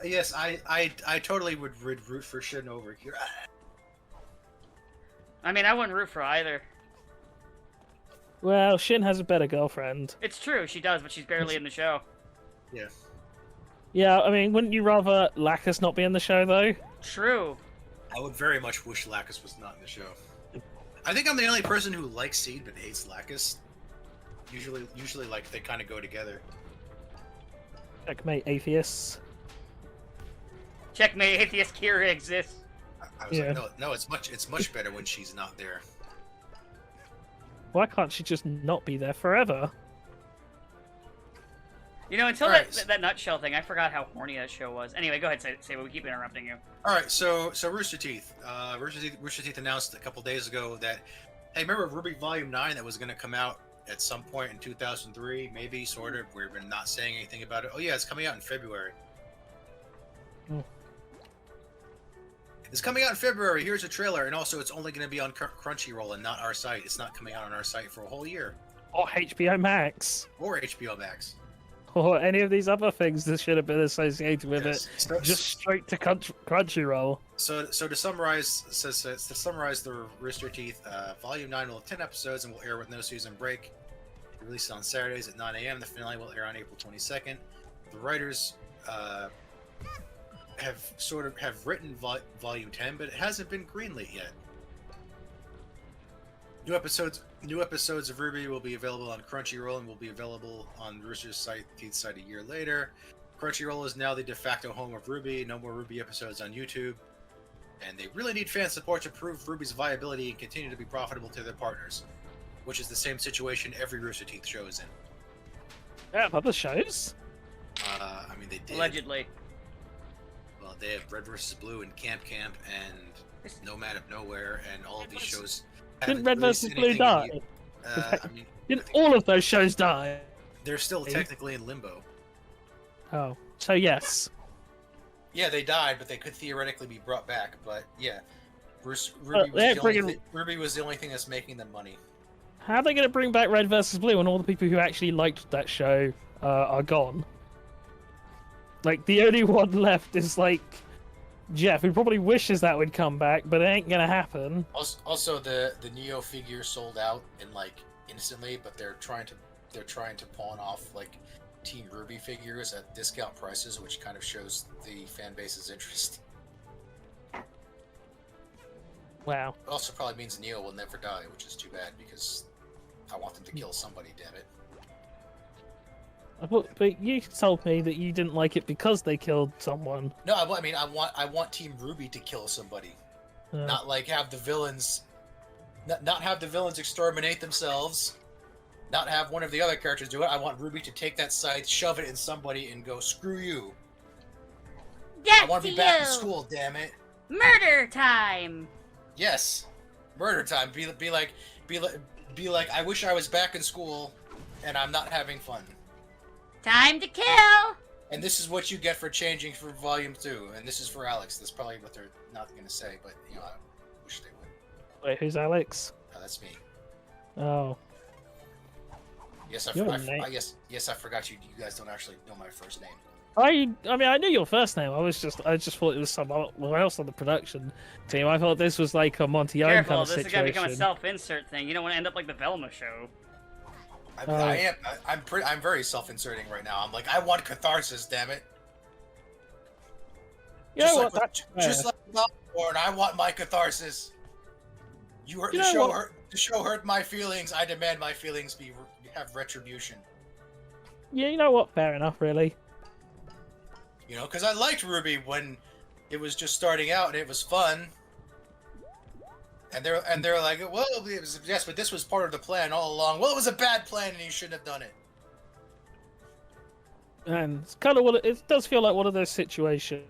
yes, I totally would root for Shin over here. I mean, I wouldn't root for either. Well, Shin has a better girlfriend. It's true, she does, but she's barely in the show. Yeah. Yeah, I mean, wouldn't you rather Lacus not be in the show, though? True. I would very much wish Lacus was not in the show. I think I'm the only person who likes Seed but hates Lacus. Usually, like they kind of go together. Checkmate, atheists. Checkmate, Atheist Kira exists. I was Yeah. like, no, it's much better when she's not there. Why can't she just not be there forever? You know, until Alright. that nutshell thing, I forgot how horny that show was. Anyway, go ahead, say what. We keep interrupting you. All right, so Rooster Teeth. Rooster Teeth announced a couple days ago that, hey, remember Ruby Volume 9 that was going to come out at some point in 2003, maybe, sort of. We've been not saying anything about it. Oh yeah, it's coming out in February. Hmm. It's coming out in February. Here's a trailer, and also it's only going to be on Crunchyroll and not our site. It's not coming out on our site for a whole year, Or HBO Max. or HBO Max. Or any of these other things that should have been associated with Yes. it. Just straight to Crunchyroll. So to summarize, the Rooster Teeth, Volume 9 will have 10 episodes and will air with no season break. Released on Saturdays at 9 a.m. The finale will air on April 22nd. The writers have written Volume 10, but it hasn't been greenlit yet. New episodes of Ruby will be available on Crunchyroll and will be available on Rooster's Teeth's site a year later. Crunchyroll is now the de facto home of Ruby. No more Ruby episodes on YouTube. And they really need fan support to prove Ruby's viability and continue to be profitable to their partners, which is the same situation every Rooster Teeth show is in. Yeah, other shows. I mean, they did. Allegedly. Well, they have Red vs. Blue and Camp and Nomad of Nowhere, and all of these shows. Didn't haven't Red released vs. Blue anything die? I mean, Didn't all of those shows die? they're still technically in limbo. Oh, so yes. Yeah, they died, but they could theoretically be brought back. But yeah, Ruby was the only thing that's making them money. How are they going to bring back Red vs. Blue when all the people who actually liked that show are gone? Like, the only one left is, like, Jeff, who probably wishes that would come back, but it ain't going to happen. Also, the Neo figure sold out in like instantly, but they're trying to pawn off like Team Ruby figures at discount prices, which kind of shows the fan base's interest. Wow. It also probably means Neo will never die, which is too bad because I want them to kill somebody. Damn it! But you told me that you didn't like it because they killed someone. No, I mean I want Team Ruby to kill somebody, not like have the villains, not have the villains exterminate themselves, not have one of the other characters do it. I want Ruby to take that scythe, shove it in somebody, and go screw you. I want to be back in school. Damn it! Murder time. Yes, murder time. Be like I wish I was back in school, and I'm not having fun. Time to kill. And this is what you get for changing for Volume 2. And this is for Alex. That's probably what they're not going to say, but, you know, I wish they would. Wait, who's Alex? That's me. Oh. Yes, I forgot you guys don't actually know my first name. I mean, I knew your first name. I just thought it was someone else on the production team. I thought this was like a Monty Owen Careful, kind of this situation. is gonna become a self-insert thing. You don't want to end up like the Velma show. I'm very self-inserting right now. I'm like, I want catharsis, damn it. You know what? Just like Bloodborne, I want my catharsis. The show hurt my feelings. I demand my feelings have retribution. Yeah, you know what? Fair enough, really. You know, because I liked Ruby when it was just starting out and it was fun. And they're like, well, yes, but this was part of the plan all along. Well, it was a bad plan and you shouldn't have done it. And it's kind of it does feel like one of those situations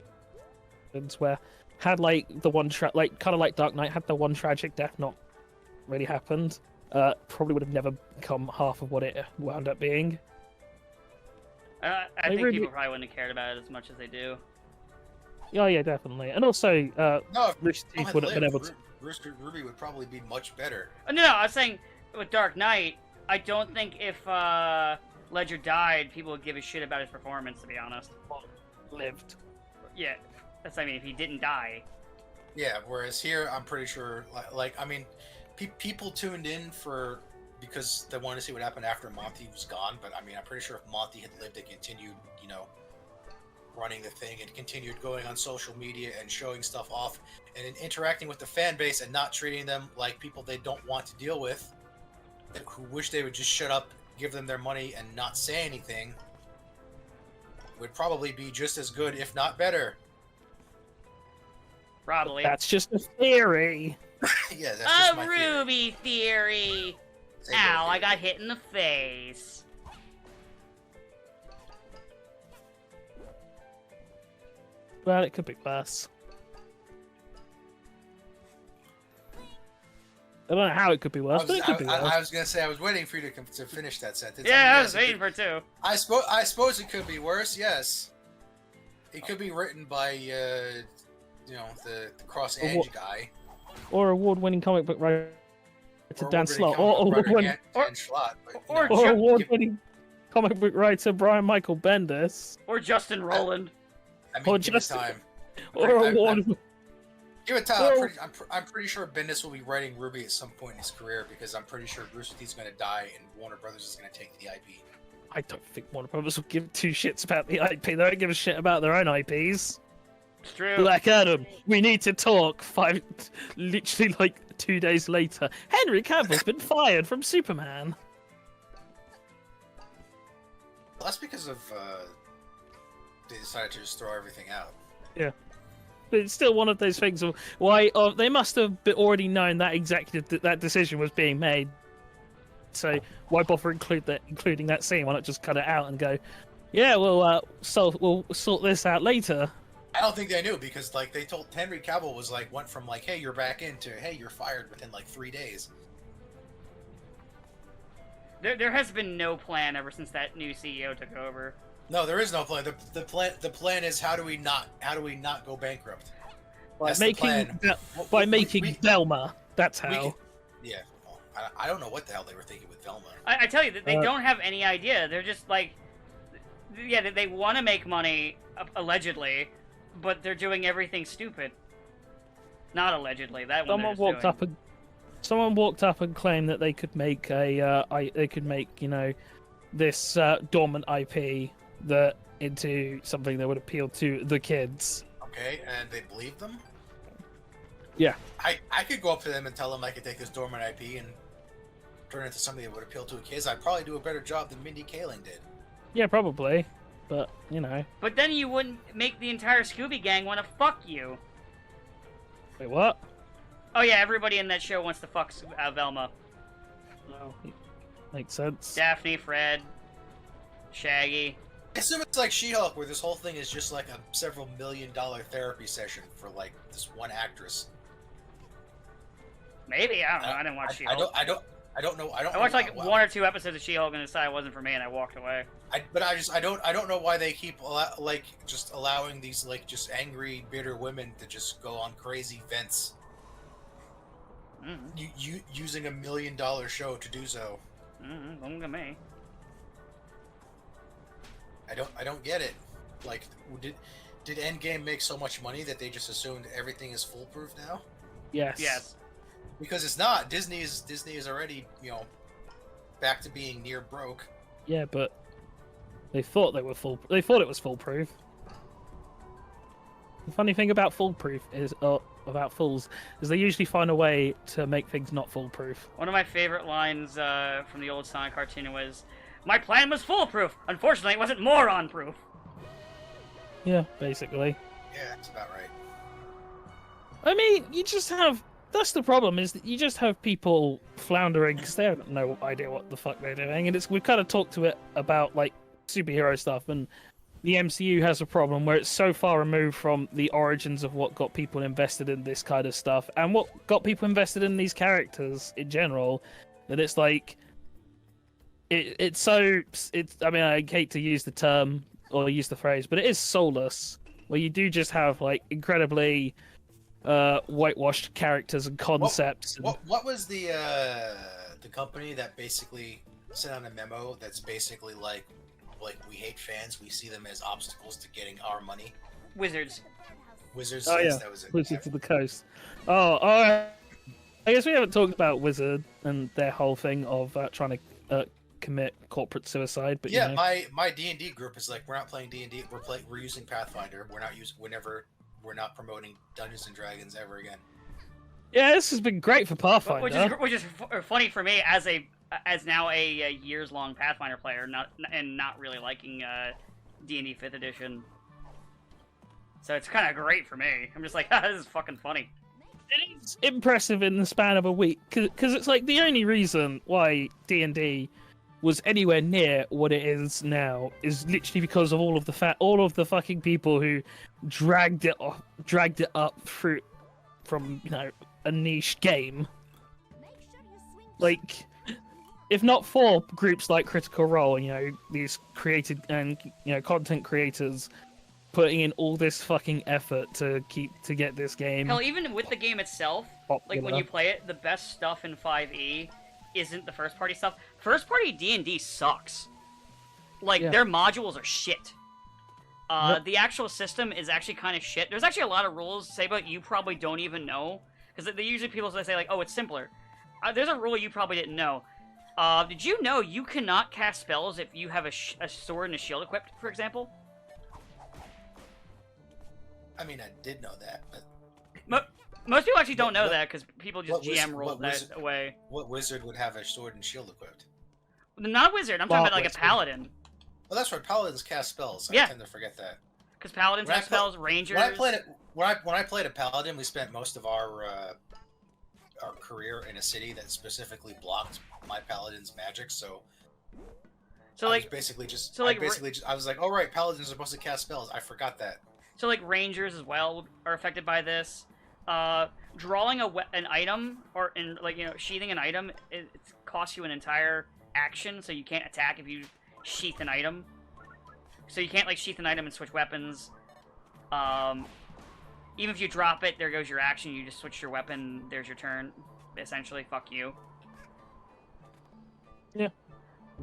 where had like the one kind of like Dark Knight, had the one tragic death not really happened, probably would have never become half of what it wound up being. I think people probably wouldn't have cared about it as much as they do. Oh yeah, definitely. And also, Rooster Teeth would have been able to. Ruby would probably be much better. No, I was saying with Dark Knight, I don't think if Ledger died, people would give a shit about his performance. To be honest, Lived. Yeah, I mean, if he didn't die. Yeah, whereas here, I'm pretty sure, I mean, people tuned in because they wanted to see what happened after Monty was gone. But I mean, I'm pretty sure if Monty had lived and continued, you know, running the thing and continued going on social media and showing stuff off and interacting with the fan base and not treating them like people they don't want to deal with, who wish they would just shut up, give them their money, and not say anything, would probably be just as good, if not better. Probably. That's just a theory. Yeah, that's just my Ruby theory. Ow, I got hit in the face. Well, it could be worse. I don't know how it could be worse, but it could be worse. I was gonna say I was waiting for you to finish that sentence. Yeah, I yes, was waiting for it too. I suppose it could be worse. Yes, it could be written by the Cross Edge guy, Or award-winning comic book writer Dan Slott, or award-winning comic book writer Brian Michael Bendis, Or Justin Roland. I mean, or give Justin- it time. or award. Give it time. or- I'm pretty sure Bendis will be writing Ruby at some point in his career because I'm pretty sure Bruce Timm's going to die and Warner Brothers is going to take the IP. I don't think Warner Brothers will give two shits about the IP. They don't give a shit about their own IPs. It's true. Black Adam, we need to talk. Literally like 2 days later, Henry Cavill's been fired from Superman. Well, that's because of they decided to just throw everything out. Yeah. But it's still one of those things of why they must have already known that that decision was being made. So why bother including that scene? Why not just cut it out and go, yeah, we'll sort this out later. I don't think they knew because like they told Henry Cavill was like went from like, hey, you're back in to hey, you're fired within like 3 days. There has been no plan ever since that new CEO took over. No, there is no plan. The plan is how do we not go bankrupt? That's the plan. By making Velma. That's how. Yeah. Well, I don't know what the hell they were thinking with Velma. I tell you, they don't have any idea. They're just like, yeah, they want to make money, allegedly, but they're doing everything stupid. Not allegedly. That one. Someone walked up and claimed that they could make this dormant IP that into something that would appeal to the kids. Okay, and they believed them? Yeah. I could go up to them and tell them I could take this dormant IP and turn it into something that would appeal to a kids. I'd probably do a better job than Mindy Kaling did. Yeah, probably. But, But then you wouldn't make the entire Scooby Gang want to fuck you. Wait, what? Oh yeah, everybody in that show wants to fuck Velma. No. Makes sense. Daphne, Fred, Shaggy. I assume it's like She-Hulk, where this whole thing is just like a several $1 million therapy session for like this one actress. Maybe, I don't know. I didn't watch She-Hulk. I don't know. I watched like 1 or 2 episodes of She-Hulk and decided it wasn't for me, and I walked away. I don't know why they keep like just allowing these like just angry, bitter women to just go on crazy vents. You using $1 million show to do so. Don't look at me. I don't get it. Like, did Endgame make so much money that they just assumed everything is foolproof now? Yes. Yes. Because it's not. Disney is already back to being near broke. Yeah, but they thought they thought it was foolproof. The funny thing about foolproof is about fools is they usually find a way to make things not foolproof. One of my favorite lines from the old Sonic cartoon was, "My plan was foolproof. Unfortunately, it wasn't moron-proof." Yeah, basically. Yeah, that's about right. I mean, that's the problem, is that you just have people floundering because they have no idea what the fuck they're doing, and we've kind of talked to it about like superhero stuff, and the MCU has a problem where it's so far removed from the origins of what got people invested in this kind of stuff and what got people invested in these characters in general, that it's like I mean, I hate to use the term or use the phrase, but it is soulless, where you do just have like incredibly whitewashed characters and concepts. What was the company that basically sent out a memo that's basically like we hate fans, we see them as obstacles to getting our money? Wizards. Wizards. Oh, yes, yeah. That was it. Wizards of the Coast. I guess we haven't talked about Wizard and their whole thing of trying to commit corporate suicide. But yeah, my D&D group is like, we're not playing D&D. We're using Pathfinder. We're not promoting Dungeons and Dragons ever again. Yeah, this has been great for Pathfinder. Which is funny for me as now a years-long Pathfinder player, not really liking D&D 5th edition. So it's kind of great for me. I'm just like, this is fucking funny. It is impressive in the span of a week, because it's like the only reason why D&D was anywhere near what it is now is literally because of all of the fucking people who dragged it up through from a niche game. Like, if not for groups like Critical Role, these created and content creators putting in all this fucking effort to get this game Hell, even with the game itself, popular. like when you play it, the best stuff in 5e isn't the first party stuff. First party D&D sucks. Like, Yeah. their modules are shit. Yep. The actual system is actually kind of shit. There's actually a lot of rules, Seba, you probably don't even know. Because they usually people say, like, oh, it's simpler. There's a rule you probably didn't know. Did you know you cannot cast spells if you have a sword and a shield equipped, for example? I mean, I did know that, but Most people actually don't know What- that, because people just what GM wizard- rolled what that wizard- away. what wizard would have a sword and shield equipped? Not a wizard, I'm talking Well, about, like, a wizard. paladin. Well, that's right. Paladins cast spells. Yeah. I tend to forget that. Because paladins When have I pla- spells, rangers... When I played a paladin, we spent most of our career in a city that specifically blocked my paladin's magic. So So, I like, was basically just, so, like, I was like, oh right, paladins are supposed to cast spells. I forgot that. So, like, rangers as well are affected by this. Drawing an item, or, sheathing an item, it costs you an entire action, so you can't attack if you sheath an item. So you can't, like, sheath an item and switch weapons. Even if you drop it, there goes your action, you just switch your weapon, there's your turn. Essentially, fuck you. Yeah.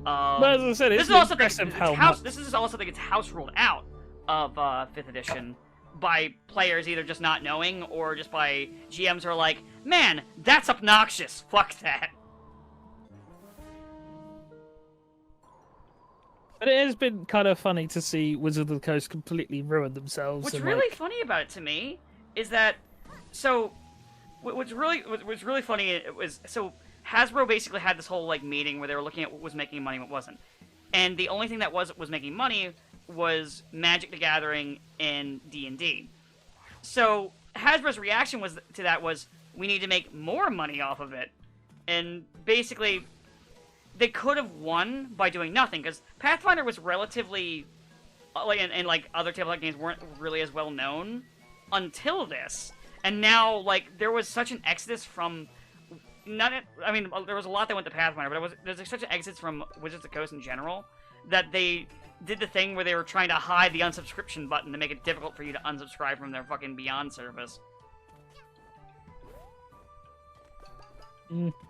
But as I said, this it's is also impressive how house. much- This is also it's house ruled out of 5th edition by players either just not knowing or just by GMs who are like, man, that's obnoxious. Fuck that. But it has been kind of funny to see Wizards of the Coast completely ruin themselves. What's and, really like, funny about it to me is that what's really funny it was Hasbro basically had this whole like meeting where they were looking at what was making money and what wasn't. And the only thing that was making money was Magic the Gathering and D&D. So Hasbro's reaction to that was we need to make more money off of it. And basically they could have won by doing nothing because Pathfinder was relatively and like other tabletop games weren't really as well known until this. And now like there was such an exodus from there was a lot that went to Pathfinder, but there's like, such an exodus from Wizards of the Coast in general that they did the thing where they were trying to hide the unsubscription button to make it difficult for you to unsubscribe from their fucking Beyond service.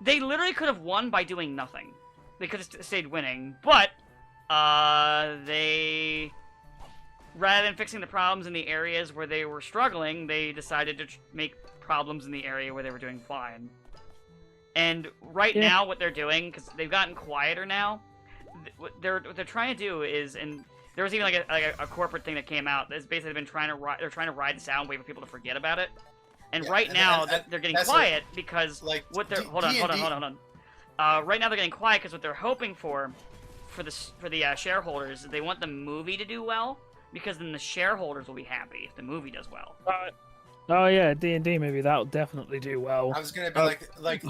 They literally could have won by doing nothing. They could have stayed winning, but they, rather than fixing the problems in the areas where they were struggling, they decided to make problems in the area where they were doing fine. And right now, what they're doing, because they've gotten quieter now, what they're trying to do is, and there was even like a corporate thing that came out that's basically been trying to ride the sound wave for people to forget about it. And Yeah, right and- now and they're getting that's quiet because like, what they're D- hold on. D&D Right now they're getting quiet because what they're hoping for the shareholders, they want the movie to do well because then the shareholders will be happy if the movie does well. Oh yeah, D&D movie that'll definitely do well. I was gonna be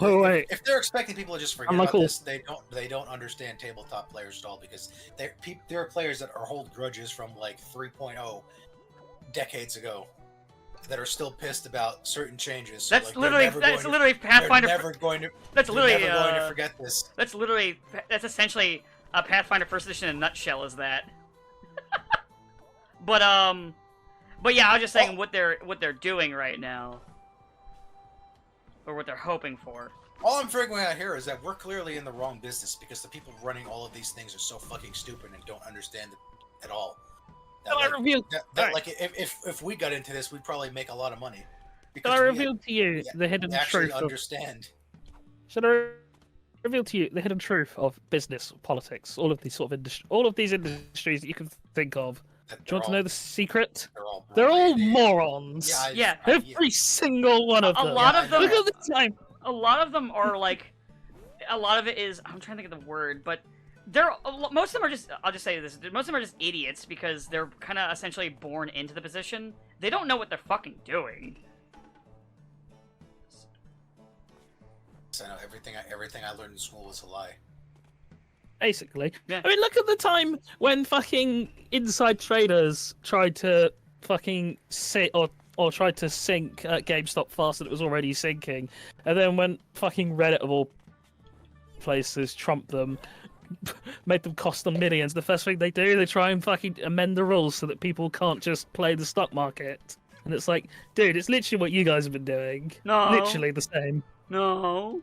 oh, wait. if they're expecting people to just forget I'm about not cool. this, they don't understand tabletop players at all because there are players that are hold grudges from like 3.0 decades ago that are still pissed about certain changes. So, That's like, they're literally never that's going to- literally Pathfinder. They're never going to. That's They're literally never going to forget this. that's essentially a Pathfinder First Edition in a nutshell. Is that? But yeah, I was just saying what they're doing right now, or what they're hoping for. All I'm figuring out here is that we're clearly in the wrong business because the people running all of these things are so fucking stupid and don't understand it at all. That, Shall I like, reveal? Alright. like if we got into this, we'd probably make a lot of money. Shall Because I we reveal to you the hidden actually truth? understand. Should I reveal to you the hidden truth of business, politics, all of these sort of all of these industries that you can think of? That Do you want to know the secret? They're They're all brilliant. morons. Yeah. Every single one of A them. lot of them- Look at the time. A lot of them are like, a lot of it is. I'm trying to think of the word, but most of them are just. I'll just say this: most of them are just idiots because they're kind of essentially born into the position. They don't know what they're fucking doing. I know everything I learned in school was a lie. basically. Yeah. I mean, look at the time when fucking inside traders tried to fucking sit or tried to sink GameStop faster than it was already sinking, and then when fucking Reddit of all places trumped them, made them cost them millions. The first thing they do, they try and fucking amend the rules so that people can't just play the stock market. And it's like, dude, it's literally what you guys have been doing. No. Literally the same. No.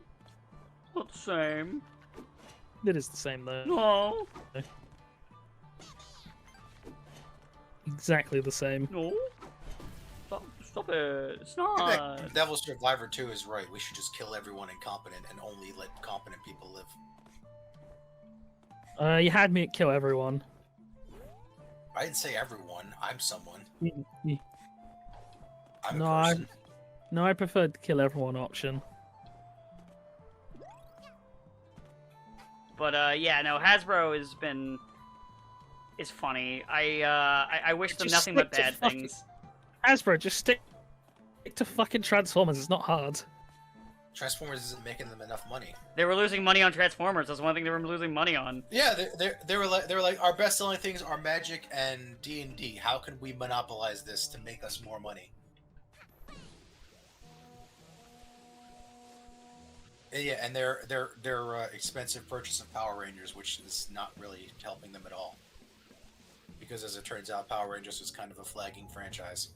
Not the same. It is the same though. No. Exactly the same. No. Stop it. It's I not. think Devil Survivor 2 is right. We should just kill everyone incompetent and only let competent people live. You had me at kill everyone. I didn't say everyone. I'm someone. You- I'm No, a person. No, I preferred the kill everyone option. But yeah, no, Hasbro is funny. I wish them Just nothing but stick to bad fucking- things. Hasbro, just stick to fucking Transformers. It's not hard. Transformers isn't making them enough money. They were losing money on Transformers. That's one thing they were losing money on. Yeah, they were like our best selling things are Magic and D&D. How can we monopolize this to make us more money? Yeah, and their expensive purchase of Power Rangers, which is not really helping them at all. Because as it turns out, Power Rangers is kind of a flagging franchise.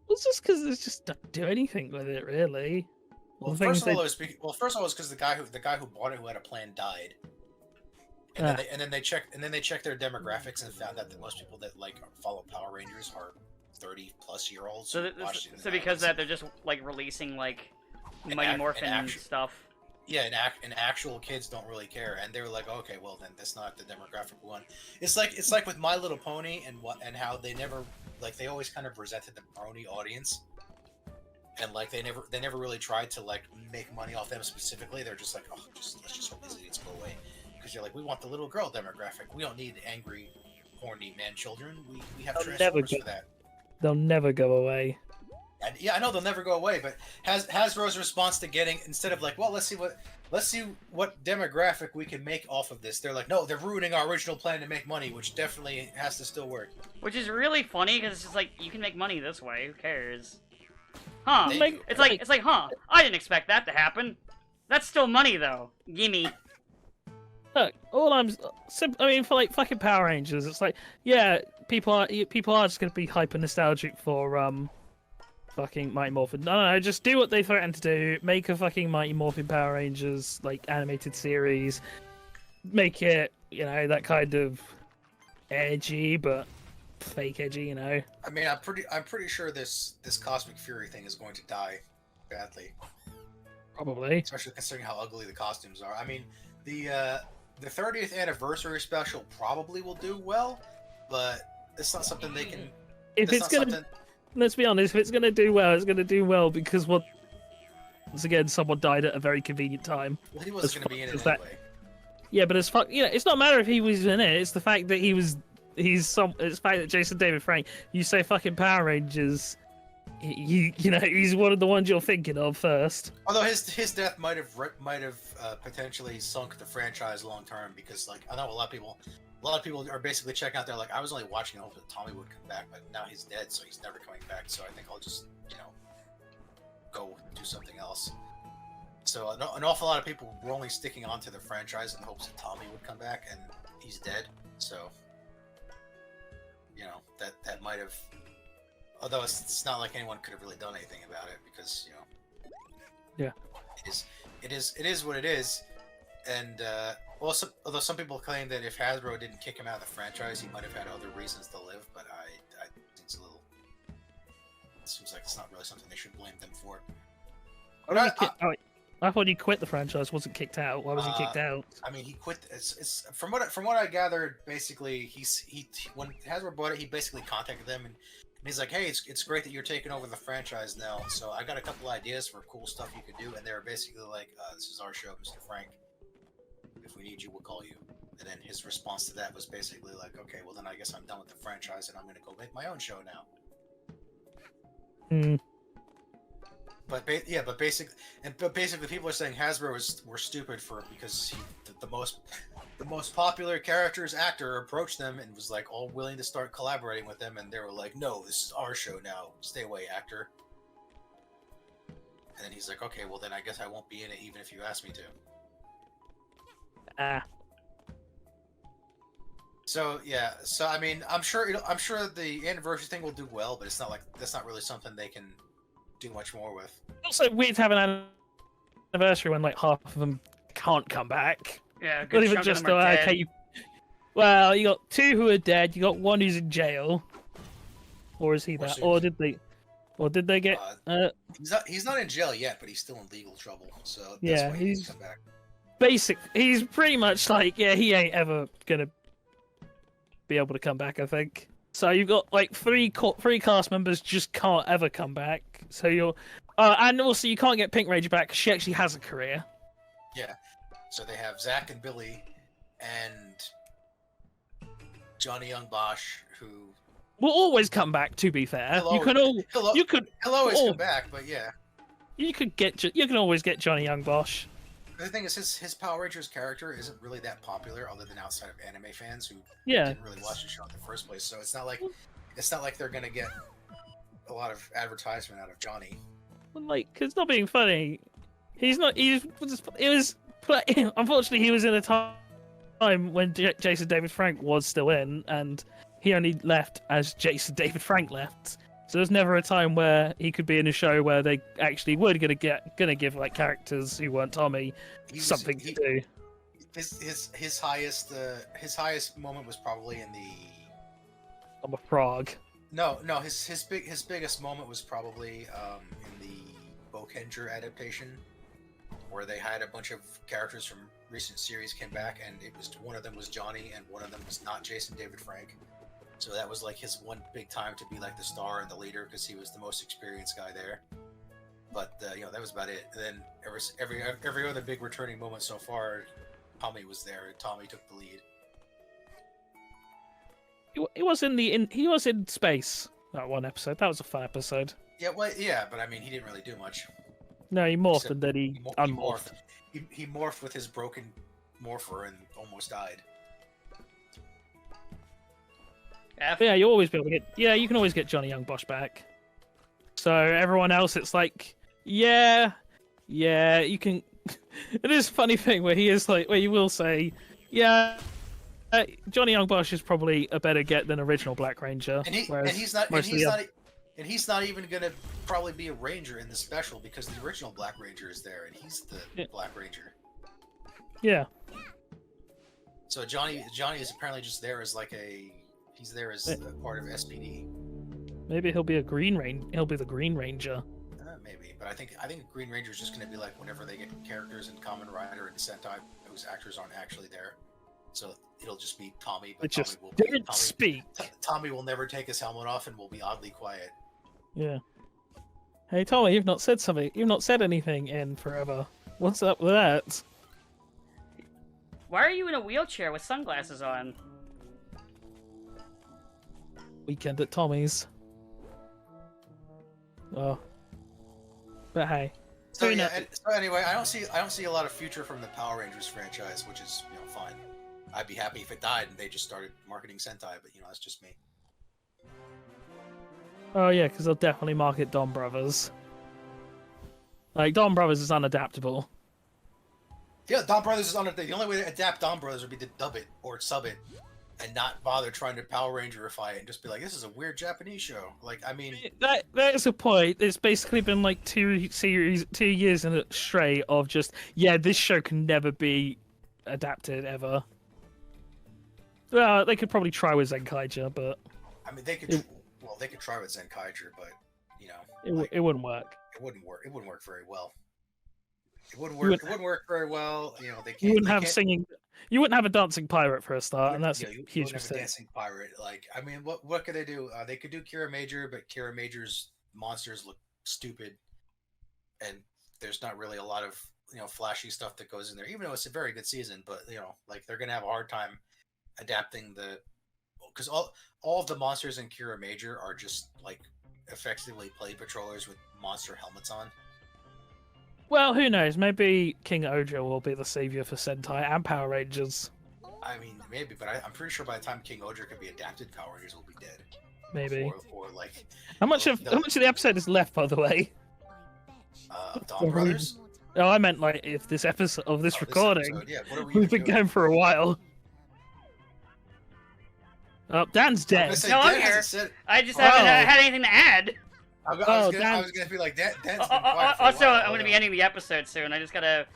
It's just because they just don't do anything with it, really. Well, The first things of all, it was because the guy who bought it, who had a plan, died. And Ah. then they checked their demographics and found out that most people that like follow Power Rangers are 30-plus-year-olds. So, who watched it in the so because 90s. that they're just like releasing like An Mighty act- an Morphin actu- stuff. Yeah, and actual kids don't really care, and they were like, okay, well then that's not the demographic we want. It's like with My Little Pony and how they never they always kind of resented the brony audience, and like they never really tried to like make money off them specifically. They're just like, oh, let's just hope these idiots go away, because you're like, we want the little girl demographic. We don't need angry, horny man children. We have They'll never Transformers get- for that. They'll never go away. And yeah, I know they'll never go away, but Hasbro's response to getting, instead of like, well, let's see what demographic we can make off of this. They're like, no, they're ruining our original plan to make money, which definitely has to still work. Which is really funny because it's just like you can make money this way. Who cares? Huh? They Like- do. It's like, huh? I didn't expect that to happen. That's still money though. Gimme. Look, I mean, for like fucking Power Rangers, it's like, yeah, people are just gonna be hyper nostalgic for fucking Mighty Morphin. No, just do what they threatened to do. Make a fucking Mighty Morphin Power Rangers like animated series. Make it, that kind of edgy but fake edgy, I mean, I'm pretty sure this Cosmic Fury thing is going to die badly, Probably. especially considering how ugly the costumes are. I mean, the 30th anniversary special probably will do well, but it's not something they can. If it's not gonna, something- let's be honest, if it's gonna do well, it's gonna do well because once again, someone died at a very convenient time. Well, he wasn't as going to be in fuck it as that- anyway. Yeah, but it's it's not matter if he was in it. It's the fact that it's the fact that Jason David Frank. You say fucking Power Rangers, he's one of the ones you're thinking of first. Although his death might have potentially sunk the franchise long term, because like I know a lot of people are basically checking out there like, I was only watching hope that Tommy would come back, but now he's dead, so he's never coming back. So I think I'll just go do something else. So an awful lot of people were only sticking on to the franchise in hopes that Tommy would come back, and he's dead. So that might have. Although it's not like anyone could have really done anything about it, because Yeah. it is what it is, and also although some people claim that if Hasbro didn't kick him out of the franchise, he might have had other reasons to live, but I think it's a little. It seems like it's not really something they should blame them for. But I thought he quit the franchise, wasn't kicked out. Why was he kicked out? I mean, he quit. It's from what I gathered. Basically, he when Hasbro bought it, he basically contacted them and he's like, "Hey, it's great that you're taking over the franchise now. So I got a couple ideas for cool stuff you could do." And they were basically like, "This is our show, Mr. Frank. If we need you, we'll call you." And then his response to that was basically like, "Okay, well then I guess I'm done with the franchise and I'm gonna go make my own show now." Hmm. But basically, people are saying Hasbro were stupid because the the most popular character's actor approached them and was like all willing to start collaborating with them, and they were like, "No, this is our show now. Stay away, actor." And then he's like, "Okay, well then I guess I won't be in it even if you ask me to." Ah, So yeah, so I mean, I'm sure the anniversary thing will do well, but it's not like that's not really something they can do much more with. also weird to have an anniversary when like half of them can't come back. Yeah, a Not good even chunk just of them are dead. okay. Well, you got 2 who are dead. You got 1 who's in jail, or is he Or that? soon. Or did they get? He's not in jail yet, but he's still in legal trouble. So that's Yeah, why he he's- can come back. He's pretty much like, yeah, he ain't ever gonna be able to come back. I think. So you've got like 3 cast members just can't ever come back. So you're, and also you can't get Pink Ranger back 'cause she actually has a career. Yeah. So they have Zach and Billy, and Johnny Young Bosch, who Will always come back. To be fair, He'll you can always- all you could he'll always Oh. come back, but yeah. you can always get Johnny Young Bosch. The thing is, his Power Rangers character isn't really that popular, other than outside of anime fans who Yeah, didn't really watch the show in the first place. So it's not like they're gonna get a lot of advertisement out of Johnny. like, cause not being funny, he's not. Unfortunately, he was in a time when Jason David Frank was still in, and he only left as Jason David Frank left. So there's never a time where he could be in a show where they actually were gonna give like characters who weren't Tommy He was- something he- to do. His highest moment was probably in the I'm a frog. his biggest moment was probably in the Bokenger adaptation, where they had a bunch of characters from recent series came back, and it was one of them was Johnny, and one of them was not Jason David Frank. So that was like his one big time to be like the star and the leader, because he was the most experienced guy there. But that was about it. And then every other big returning moment so far, Tommy was there. Tommy took the lead. He was he was in space that one episode. That was a fun episode. Yeah, well, yeah, but I mean, he didn't really do much. No, he morphed Except and then he unmorphed. He morphed with his broken morpher and almost died. F. But yeah, you always be able to get. Yeah, you can always get Johnny Young Bosch back. So everyone else, it's like, yeah, you can. It is a funny thing where he is like, where you will say, yeah, Johnny Young Bosch is probably a better get than original Black Ranger. And whereas he's not most of the other- he's not even gonna probably be a ranger in the special, because the original Black Ranger is there and he's the Yeah. Black Ranger. Yeah, So Johnny is apparently just there as he's there as a part of SPD. maybe he'll be a Green Ranger. He'll be the Green Ranger. Maybe, but I think Green Ranger is just gonna be like whenever they get characters in Kamen Rider and Sentai whose actors aren't actually there. So it'll just be Tommy, but It just Tommy will didn't speak. Tommy will never take his helmet off and will be oddly quiet. Yeah. Hey Tommy, you've not said something. You've not said anything in forever. What's up with that? Why are you in a wheelchair with sunglasses on? Weekend at Tommy's. Oh. But hey. So Doing yeah, that- so anyway, I don't see a lot of future from the Power Rangers franchise, which is fine. I'd be happy if it died and they just started marketing Sentai, but that's just me. Oh yeah, because they'll definitely market Don Brothers. Like Don Brothers is unadaptable. Yeah, Don Brothers is on it. The only way to adapt Don Brothers would be to dub it or sub it, and not bother trying to Power Rangerify it and just be like, this is a weird Japanese show. Like, I mean, That is a point. It's basically been like 2 years in a stray of just this show can never be adapted ever. Well, they could probably try with Zenkaiger, but they could. They could try with Zenkaiger, but it wouldn't work. It wouldn't work. It wouldn't work very well. It wouldn't You work. It wouldn't work very well. They can't. You wouldn't they have can't- singing. You wouldn't have a dancing pirate for a start, and that's you a wouldn't huge have a mistake. dancing pirate. Like, I mean, what could they do? They could do Kira Major, but Kira Major's monsters look stupid, and there's not really a lot of flashy stuff that goes in there. Even though it's a very good season, but like they're gonna have a hard time adapting because all of the monsters in Kira Major are just like effectively play patrollers with monster helmets on. Well, who knows? Maybe King Ojo will be the savior for Sentai and Power Rangers. I mean, maybe, but I'm pretty sure by the time King Odric can be adapted, Power Rangers will be dead. Maybe. Or like, How much of the episode is left, by the way? Dawn Brothers. Oh, I meant like if this episode of this recording. Episode, yeah, what are we We've even been doing? going for a while. Oh, Dan's I dead. was No, gonna I'm say, Dan here. hasn't said- I just haven't Oh. had anything to add. I was, Oh, gonna, Dan- I was gonna be like, Dan's been quiet for a Also, while. I'm gonna be ending the episode soon. I just gotta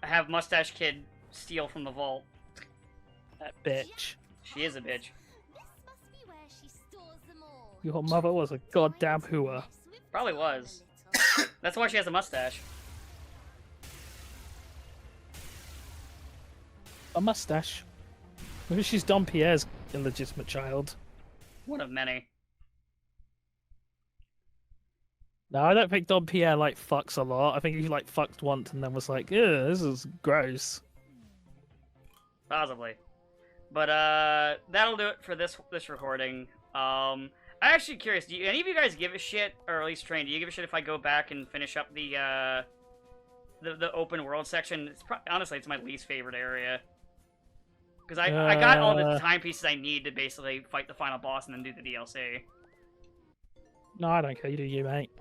have Mustache Kid steal from the vault. That bitch. She is a bitch. Your mother was a goddamn hooer. Probably was. That's why she has a mustache. A mustache. Maybe she's Don Pierre's illegitimate child. One of many. No, I don't think Don Pierre like fucks a lot. I think he like fucked once and then was like, "Ew, this is gross." Possibly. But that'll do it for this recording. I'm actually curious, do any of you guys give a shit, or at least Train, do you give a shit if I go back and finish up the open world section? Honestly, it's my least favorite area. Because I got all the timepieces I need to basically fight the final boss and then do the DLC. No, I don't care. You do you, mate.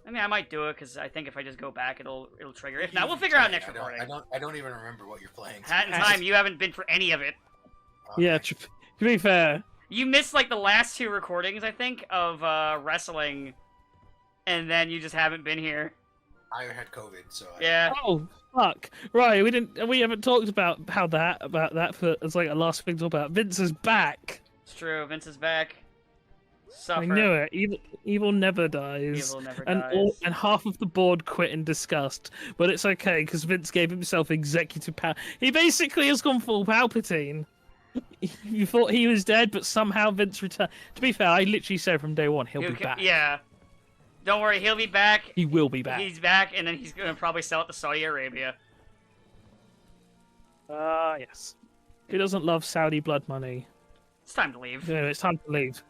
I mean, I might do it because I think if I just go back, it'll trigger. If not, we'll figure out next recording. I don't even remember what you're playing. Hat in time, you haven't been for any of it. Okay. Yeah, to be fair. You missed like the last 2 recordings, I think, of wrestling, and then you just haven't been here. I had COVID, so Yeah. Oh fuck! Right, we haven't talked about that for as like a last thing to talk about. Vince is back. It's true. Vince is back. Suffer. I knew it. Evil never dies. Evil never and dies. and half of the board quit in disgust, but it's okay because Vince gave himself executive power. He basically has gone full Palpatine. You thought he was dead, but somehow Vince returned. To be fair, I literally said from day one he'll be back. Yeah. Don't worry, he'll be back. He will be back. He's back, and then he's gonna probably sell it to Saudi Arabia. Ah, yes. Who doesn't love Saudi blood money? It's time to leave. No, it's time to leave.